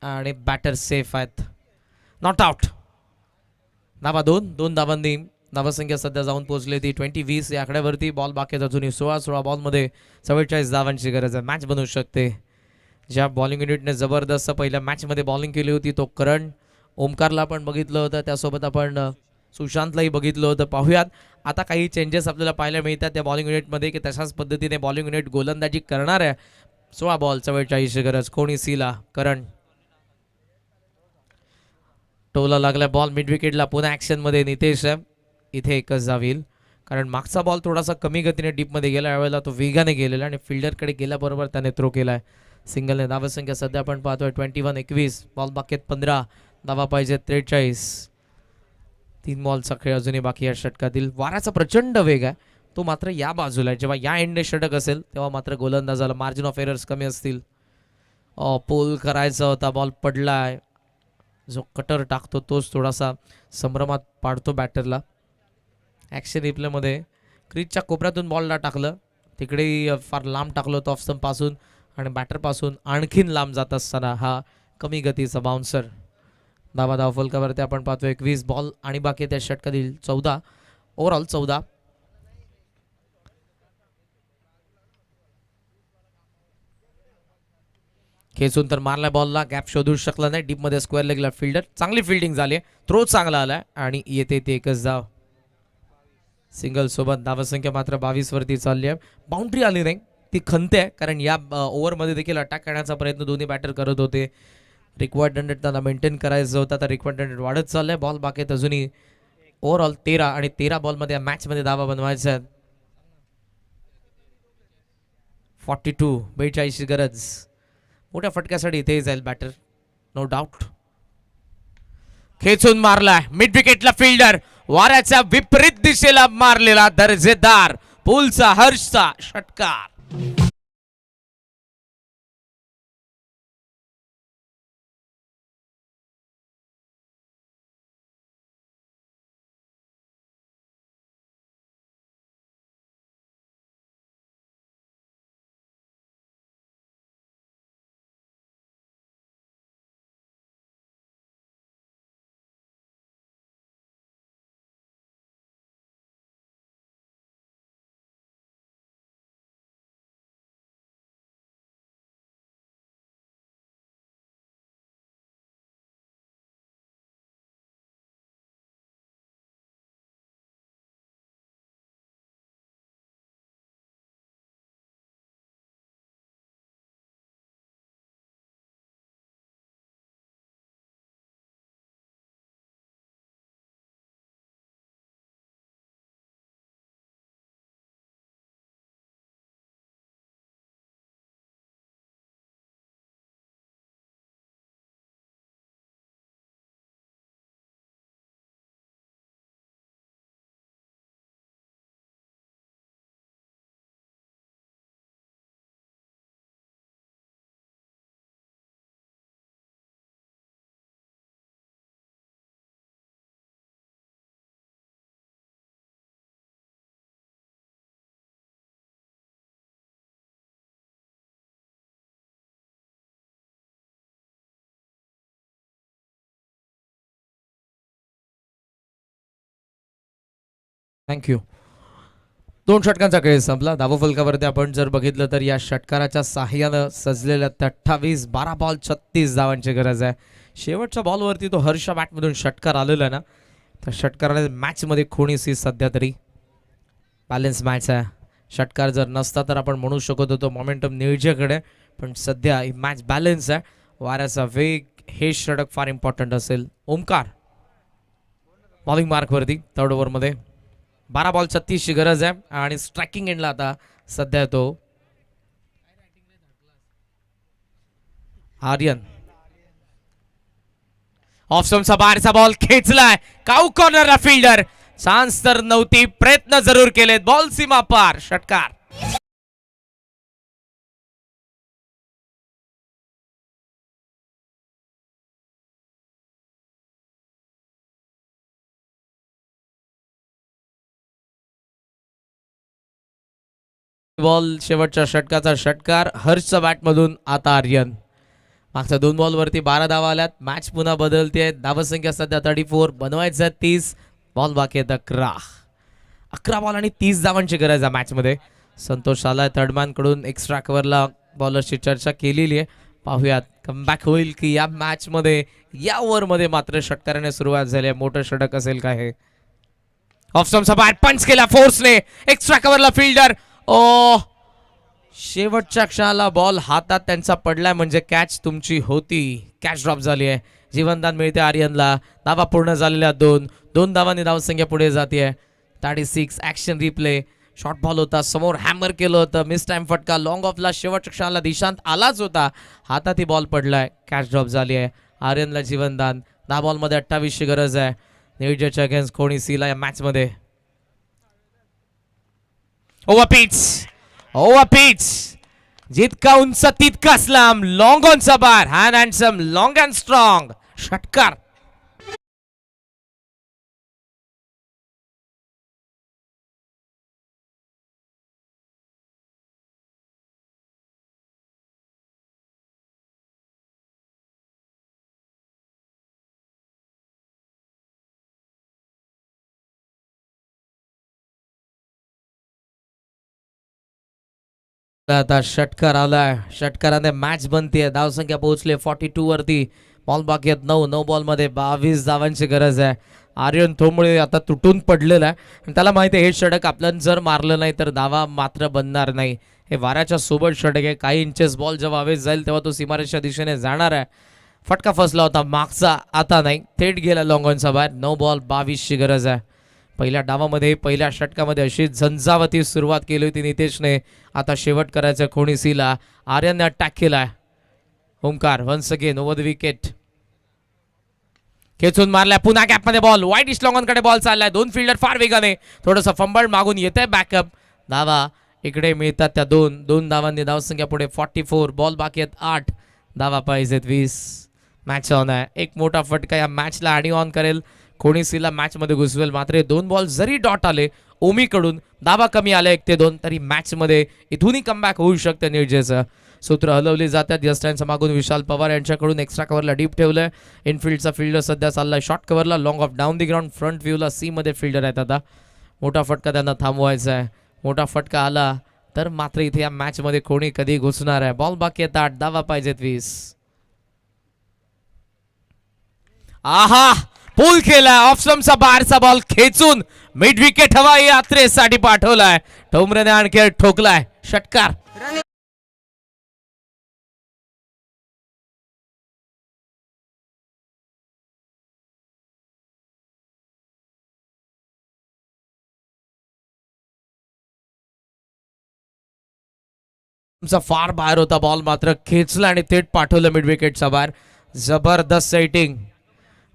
आणि बॅटर सेफ आहेत. Not out. धावा 2 धावांनी धावसंख्या सध्या जाऊन पोहोचली ती 20-20 या आकड्यावरती. बॉल बाकी आहेत अजूनही 16 बॉलमध्ये 44 धावांची गरज आहे. मॅच बनवू शकते. ज्या बॉलिंग युनिटने जबरदस्त पहिल्या मॅचमध्ये बॉलिंग केली होती तो करण. ओमकारला पण बघितलं होतं. त्यासोबत आपण सुशांतलाही बघितलं होतं. पाहूयात आता काही चेंजेस आपल्याला पाहायला मिळतात त्या बॉलिंग युनिटमध्ये की तशाच पद्धतीने बॉलिंग युनिट गोलंदाजी करणार आहे. 16 बॉल 44 गरज. कोणी सीला? करण. टोला लागला बॉल मिड विकेटला. पुन्हा ॲक्शनमध्ये नितेश आहे. इथे एकच जाईल कारण मागचा बॉल थोडासा कमी गतीने डीपमध्ये गेला. यावेळेला तो वेगाने गेलेला आणि फिल्डरकडे गेल्याबरोबर त्याने थ्रो केलाय. सिंगलने धावसंख्या सध्या आपण पाहतोय 21-21. बॉल बाकी आहेत 15. धावा पाहिजे 43. 3 बॉलचा खेळ अजूनही बाकी या षटकातील. वाऱ्याचा प्रचंड वेग आहे तो मात्र या बाजूला आहे. जेव्हा या एंडने षटक असेल तेव्हा मात्र गोलंदाजाला मार्जिन ऑफ एरर्स कमी असतील. पोल करायचा होता. बॉल पडलाय. जो कटर टाकतो तोच थोडासा संभ्रमात पाडतो बॅटरला. ॲक्शन रिप्लेमध्ये क्रीजच्या कोपऱ्यातून बॉलला टाकलं. तिकडेही फार लांब टाकलं होतं ऑफ स्टंपपासून आणि बॅटरपासून आणखीन लांब जात असताना हा कमी गतीचा बाउन्सर. धावा फलकावरती आपण पाहतो 21 बॉल आणि बाकी त्या षटकातील 14. ओव्हरऑल 14. खेचून तर मारला बॉलला. गॅप शोधू शकला नाही. डीपमध्ये स्क्वेअर लेगला फिल्डर. चांगली फिल्डिंग झाली. थ्रो चांगला आलाय आणि येते ते एकच धाव. सिंगल सोबत धावसंख्या मात्र 22 वरती चालली आहे. बाउंड्री आली नाही ती खंत आहे कारण या ओव्हरमध्ये देखील अटॅक करण्याचा प्रयत्न दोन्ही बॅटर करत होते. रिक्वायर्ड 100 त्यांना मेंटेन करायचं होता. तर रिक्वायर्ड 100 वाढत चाललंय. बॉल बाकी आहेत अजूनही. ओव्हरऑल 13 आणि 13 बॉलमध्ये या मॅचमध्ये धावा बनवायचा आहेत. 42 गरज. मोठ्या फटक्यासाठी इथे जाईल बॅटर नो डाऊट. खेचून मारलाय मिड विकेटला फिल्डर. वाऱ्याच्या विपरीत दिशेला मारलेला दर्जेदार पुलचा हर्षचा षटकार. थँक्यू. 2 षटकांचा खेळ संपला. धावा फलकावरती आपण जर बघितलं तर या षटकाराच्या साह्यानं सजलेल्या 28 12 बॉल 36 धावांची गरज आहे. शेवटच्या बॉलवरती तो हर्ष बॅटमधून षटकार आलेला आहे ना. त्या षटकाराने मॅचमध्ये खोणीसी सध्या तरी बॅलन्स मॅच आहे. षटकार जर नसता तर आपण म्हणू शकत होतो मोमेंटम निळजेकडे. पण सध्या ही मॅच बॅलन्स आहे. वाऱ्याचा वेग हे षटक फार इम्पॉर्टंट असेल. ओमकार बॉलिंग मार्कवरती 3rd ओव्हरमध्ये 12 बॉल 36ची गरज आहे आणि स्ट्रायकिंग एंडला आता सध्या तो आर्यन. ऑफ स्टंपचा बाहेरचा बॉल खेचलाय, काऊ कॉर्नरला फिल्डर चान्स तर नव्हती, प्रयत्न जरूर केलेत, बॉल सीमा पार, षटकार. बॉल शेवटच्या षटकाचा षटकार, हर्षच्या बॅटमधून आता आर्यन. मागच्या 2 बॉलवरती 12 धावा आल्यात, मॅच पुन्हा बदलते, धावसंख्या सध्या 34, बनवायचं 30, बॉल बाकी आहेत 11 बॉल आणि 30 धावांची गरज आहे मॅचमध्ये. संतोष आलाय थर्डमॅन कडून, एक्स्ट्रा कव्हरला बॉलरची चर्चा केलेली आहे, पाहूयात कमबॅक होईल की या मॅचमध्ये, या ओव्हरमध्ये मात्र षटकाराने सुरुवात झाली आहे, मोठं षटक असेल काय हे. ऑफ स्टंपचा बाहेर पंच केला फोर्सने, एक्स्ट्रा कव्हरला फिल्डर, ओ शेवटच्या क्षणाला बॉल हातात त्यांचा पडलाय, म्हणजे कॅच तुमची होती, कॅच ड्रॉप झाली आहे, जीवनदान मिळते आर्यनला. धावा पूर्ण झालेल्या 2 धावांनी धावसंख्या पुढे जाते. 36 ऍक्शन रिप्ले, शॉर्ट बॉल होता, समोर हॅमर केलं होतं, मिस टाइम फटका, लॉंग ऑफला शेवटच्या क्षणाला दिशांत आलाच होता, हातात ही बॉल पडलाय, कॅच ड्रॉप झाली आहे. आर्यनला जीवनदान, 10 बॉलमध्ये 28ची गरज आहे न्यूजर्सी अगेन्स्ट कोणी सीला या मॅचमध्ये. ओव्हर पिच जितका उंच तितकाच लांब, लॉंग ऑनचा बार, hand handsome, long and strong, षटकार. आता षटकार आलाय, षटकाराने मॅच बनतीये, धावसंख्या पोहोचली 42 वरती, बॉल बाकी आहेत 9 बॉलमध्ये 22 धावांची गरज आहे. आर्यन थोंबळे आता तुटून पडलेला आहे आणि त्याला माहिती आहे हे षटक आपल्याला जर मारलं नाही तर धावा मात्र बनणार नाही. हे वाऱ्याच्या सोबत षटक आहे, काही इंचेस बॉल जेव्हा हवेत जाईल तेव्हा तो सीमारेषेच्या दिशेने जाणार आहे. फटका फसला होता मागचा, आता नाही, थेट गेला लॉंग ऑनचा बाहेर. 9 बॉल 22ची गरज आहे. पहिल्या डावामध्ये, पहिल्या षटकामध्ये अशी झंझावती सुरुवात केली होती नितेशने, आता शेवट करायचं कोणी सीला. आर्यनने अटॅक केलाय, Omkar once again over the wicket, खेचून मारलाय, पुन्हा गॅपमध्ये बॉल, वाईट इश लॉंग ऑनकडे बॉल चाललाय, 2 फिल्डर फार वेगाने, थोडंसं फंबल मागून येतंय बॅकअप, धावा इकडे मिळतात त्या 2 धावांनी धावसंख्या पुढे 44, बॉल बाकी आहेत 8, धावा पाहिजेत 20. मॅच ऑन आहे, एक मोठा फटका या मॅचला आणि ऑन करेल, कोणी सीला मॅचमध्ये घुसवेल. मात्र 2 बॉल जरी डॉट आले ओमीकडून, धावा कमी आले 1 ते 2, तरी मॅचमध्ये इथूनही कमबॅक होऊ शकते न्यूजर्सीचं. सूत्र हलवली जातात, यस्टांच्या मागून विशाल पवार यांच्याकडून एक्स्ट्रा कव्हरला डीप ठेवलंय. इनफिल्डचा फिल्डर सध्या चाललाय शॉर्ट कव्हरला, long off down the ground, front व्ह्यूला सी मध्ये फिल्डर आहेत. आता मोठा फटका त्यांना थांबवायचा आहे, मोठा फटका आला तर मात्र इथे या मॅचमध्ये कोणी कधी घुसणार आहे. बॉल बाकी आहेत 8, धावा पाहिजेत 20. आहा, पूल केला, ऑफ स्टंपचा बाहेरचा बॉल खेचून मिड विकेट हवाई यात्रेसाठी पाठवलाय, ठोंबरेने आणखी ठोकलाय, षटकार. फार बाहेर होता बॉल, मात्र खेचला आणि थेट पाठवलं मिड विकेटचा बाहेर. जबरदस्त सेटिंग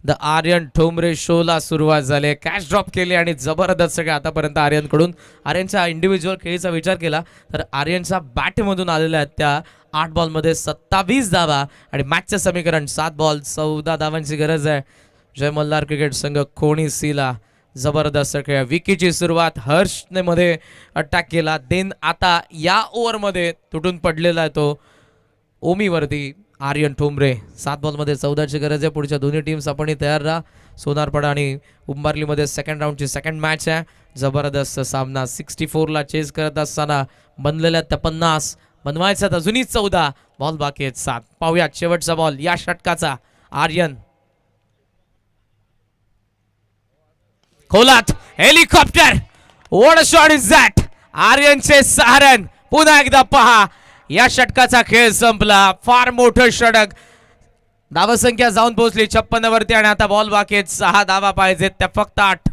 द आर्यन ठोंबरे शोला सुरुवात झाली, कॅच ड्रॉप केली आणि जबरदस्त सगळे आतापर्यंत आर्यनकडून. आर्यनचा इंडिव्हिज्युअल खेळीचा विचार केला तर आर्यनचा बॅटमधून आलेल्या आहेत त्या 8 बॉलमध्ये 27 धावा आणि मॅचचं समीकरण 7 बॉल 14 धावांची गरज आहे. जय मल्हार क्रिकेट संघ कोणी सीला जबरदस्त खेळ. विकीची सुरुवात हर्षने मध्ये अटॅक केला, देन आता या ओव्हरमध्ये तुटून पडलेला आहे तो ओमीवरती आर्यन ठोंबरे. 7 बॉलमध्ये 14ची गरज आहे. पुढच्या दोन्ही टीम्स आपण तयार राहा. सोनारपाडा आणि उंबारलीमध्ये सेकंड राऊंडची सेकंड मॅच आहे. जबरदस्त सामना 64ला चेस करत असताना बनलेल्या त्या 50 बनवायच्यात अजूनही 14 बॉल बाकी आहेत 7. पाहूयात शेवटचा बॉल या षटकाचा. आर्यन खोलात, helicopter, what a shot is that. आर्यनचे 6 रन. पुन्हा एकदा पहा, या षटकाचा खेळ संपला. फार मोठं षटक, धावसंख्या जाऊन पोहोचली 56 वरती आणि आता बॉल बाकी आहेत 6 धावा पाहिजेत त्या फक्त 8.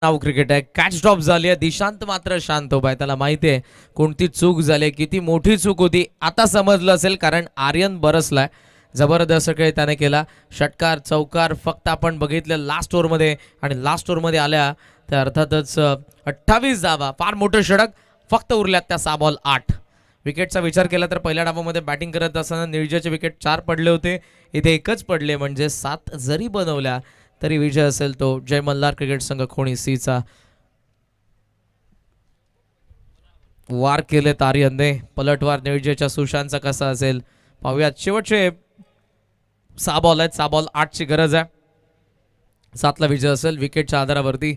नाव क्रिकेट आहे. कॅच ड्रॉप झाली आहे. दिशांत मात्र शांत उभा आहे. त्याला माहिती आहे कोणती चूक झाली, किती मोठी चूक होती. आता समजलं असेल कारण आर्यन बरसलाय. जबरदस्त खेळ त्याने केला. षटकार चौकार फक्त आपण बघितलं लास्ट ओव्हरमध्ये आणि लास्ट ओव्हरमध्ये आल्या त्या अर्थातच 28 धावा. फार मोठं षटक. फक्त उरल्यात त्या 6 बॉल 8. विकेटचा विचार केला तर पहिल्या डावामध्ये बॅटिंग करत असताना निर्जयचे विकेट 4 पडले होते. इथे एकच पडले म्हणजे 7 जरी बनवल्या तरी विजय असेल तो जय मल्हार क्रिकेट संघ खोणी सीचा. वार केले आर्यनने. पलटवार निर्जयच्या सुशांतचा कसा असेल पाहूयात. शेवटचे 6 बॉल आहेत. 6 बॉल 8ची गरज आहे. 7ला विजय असेल विकेटच्या आधारावरती.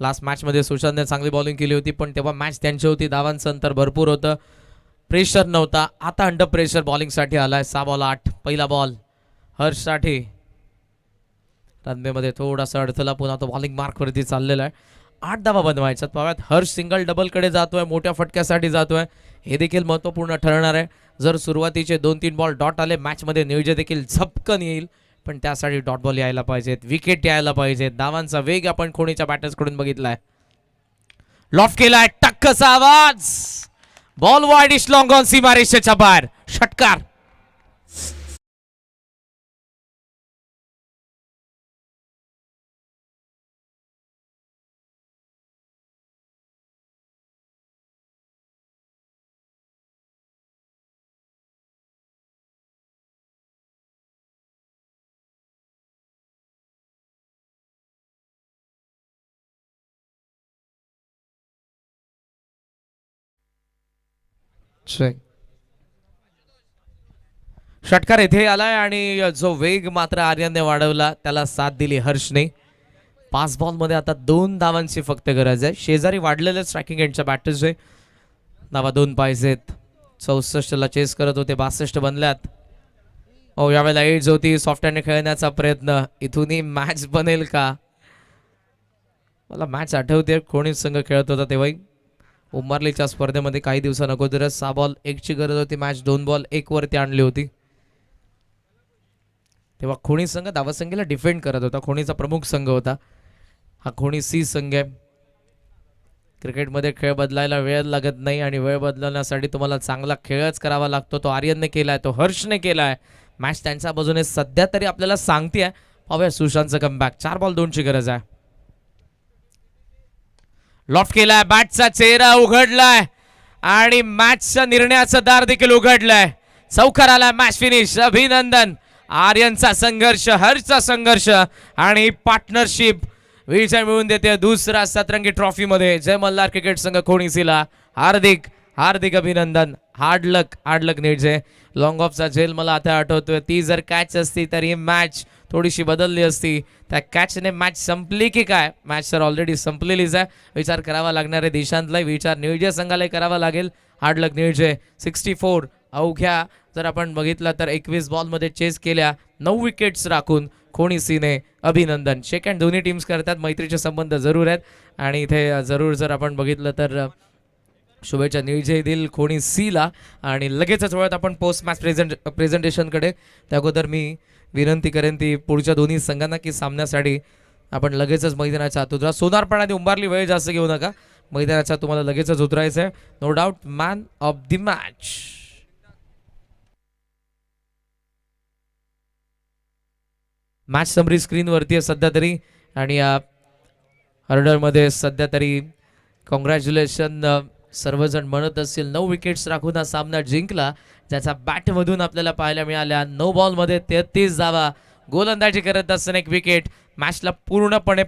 लास्ट मॅचमध्ये सुशांतने चांगली बॉलिंग केली होती पण तेव्हा मॅच त्यांची होती. धावांचं अंतर भरपूर होतं. प्रेशर नव्हता. आता अंडर प्रेशर बॉलिंगसाठी आलाय. 6 बॉल 8. पहिला बॉल हर्षसाठी. रनवेमध्ये थोडासा अडथळा. पुन्हा तो बॉलिंग मार्कवरती चाललेला आहे. 8 धावा बनवायच्यात. पाहूयात हर्ष सिंगल डबलकडे जातोय. मोठ्या फटक्यासाठी जातोय. हे देखील महत्त्वपूर्ण ठरणार आहे. जर सुरुवातीचे 2-3 बॉल डॉट आले मॅचमध्ये नियोजन देखील झपकन येईल पण त्यासाठी डॉट बॉल यायला पाहिजेत. विकेट यायला पाहिजेत. धावांचा वेग आपण खोणीच्या बॅटर्सकडून बघितलाय. लॉफ्ट केलाय. टक्कचा आवाज. बॉल वाईडिश लॉंग ऑन सीमारेषेच्या बाहेर. षटकार. षटकार इथे आलाय आणि जो वेग मात्र आर्यनने वाढवला त्याला साथ दिली हर्षने. 5 बॉलमध्ये आता 2 धावांची फक्त गरज आहे. शेजारी वाढलेले स्ट्रायकिंग एंडच्या बॅटर्सचे धावा 2 पाहिजेत. 64ला चेस करत होते. 62 बनल्यात. हो यावेळेला एज होती. सॉफ्ट हँडने खेळण्याचा प्रयत्न. इथूनही मॅच बनेल का. मला मॅच आठवते कोणी संघ खेळत होता तेव्हाही उमरलीच्या स्पर्धेमध्ये काही दिवसांअगोदरच. 6 बॉल 1ची गरज होती. मॅच 2 बॉल 1 वरती आणली होती. तेव्हा खोणी संघ धावसंख्येला डिफेंड करत होता. खोणीचा प्रमुख संघ होता हा. खोणी सी संघ आहे. क्रिकेटमध्ये खेळ बदलायला वेळ लागत नाही आणि वेळ बदलण्यासाठी तुम्हाला चांगला खेळच करावा लागतो. तो आर्यनने केलाय. तो हर्षने केलाय. मॅच त्यांच्या बाजूने सध्या तरी आपल्याला सांगतेय. पाहूया सुशांतचं कमबॅक. 4 बॉल 2ची गरज आहे. लॉफ्ट केलाय. बॅटचा चेहरा उघडलाय आणि मॅचच्या निर्णयाचं दार देखील उघडलंय. चौकार आलाय. Match finish. अभिनंदन. आर्यनचा संघर्ष, हर्षचा संघर्ष आणि पार्टनरशिप विजय मिळवून देते दुसरा सतरंगी ट्रॉफी मध्ये जय मल्हार क्रिकेट संघ खोणी सीला. हार्दिक हार्दिक अभिनंदन. हार्ड लक निर्जय. लॉंग ऑफचा झेल मला आता आठवतोय. ती जर कॅच असती तर ही मॅच थोडीशी बदलली असती. त्या कॅचने मॅच संपली की काय. मॅच तर ऑलरेडी संपलेलीच आहे. विचार करावा लागणार आहे दिशांतला. विचार निर्जय संघाला करावा लागेल. हार्ड लक निर्जय. 64 अवघ्या जर आपण बघितलं तर 21 बॉलमध्ये चेस केल्या. 9 विकेट्स राखून खोणी सीने. अभिनंदन. शेक हँड दोन्ही टीम्स करतात. मैत्रीचे संबंध जरूर आहेत आणि इथे जरूर जर आपण बघितलं तर शुभेच्छा निर्जय दिल खोणी सीला. आणि लगेचच वळत आपण पोस्ट मॅच प्रेझेंटेशनकडे. त्या अगोदर मी विनंती करेन ती पुढच्या दोन्ही संघांना की सामन्यासाठी आपण लगेचच मैदानाच्या आत उतरा. सोनारपाडा आणि उंबारली वेळ जास्त घेऊ नका. मैदानाच्या तुम्हाला लगेचच उतरायचं आहे. No doubt man of the match. Match summary स्क्रीनवरती आहे सध्या तरी आणि हर्डरमध्ये सध्या तरी कॉंग्रॅच्युलेशन सर्वजण म्हणत असतील. 9 विकेट्स राखून हा सामना जिंकला ज्याचा बॅटमधून आपल्याला पाहायला मिळाल्या. 9 बॉलमध्ये 33 धावा. गोलंदाजी करत असताना 1 विकेट. मॅचला पूर्णपणे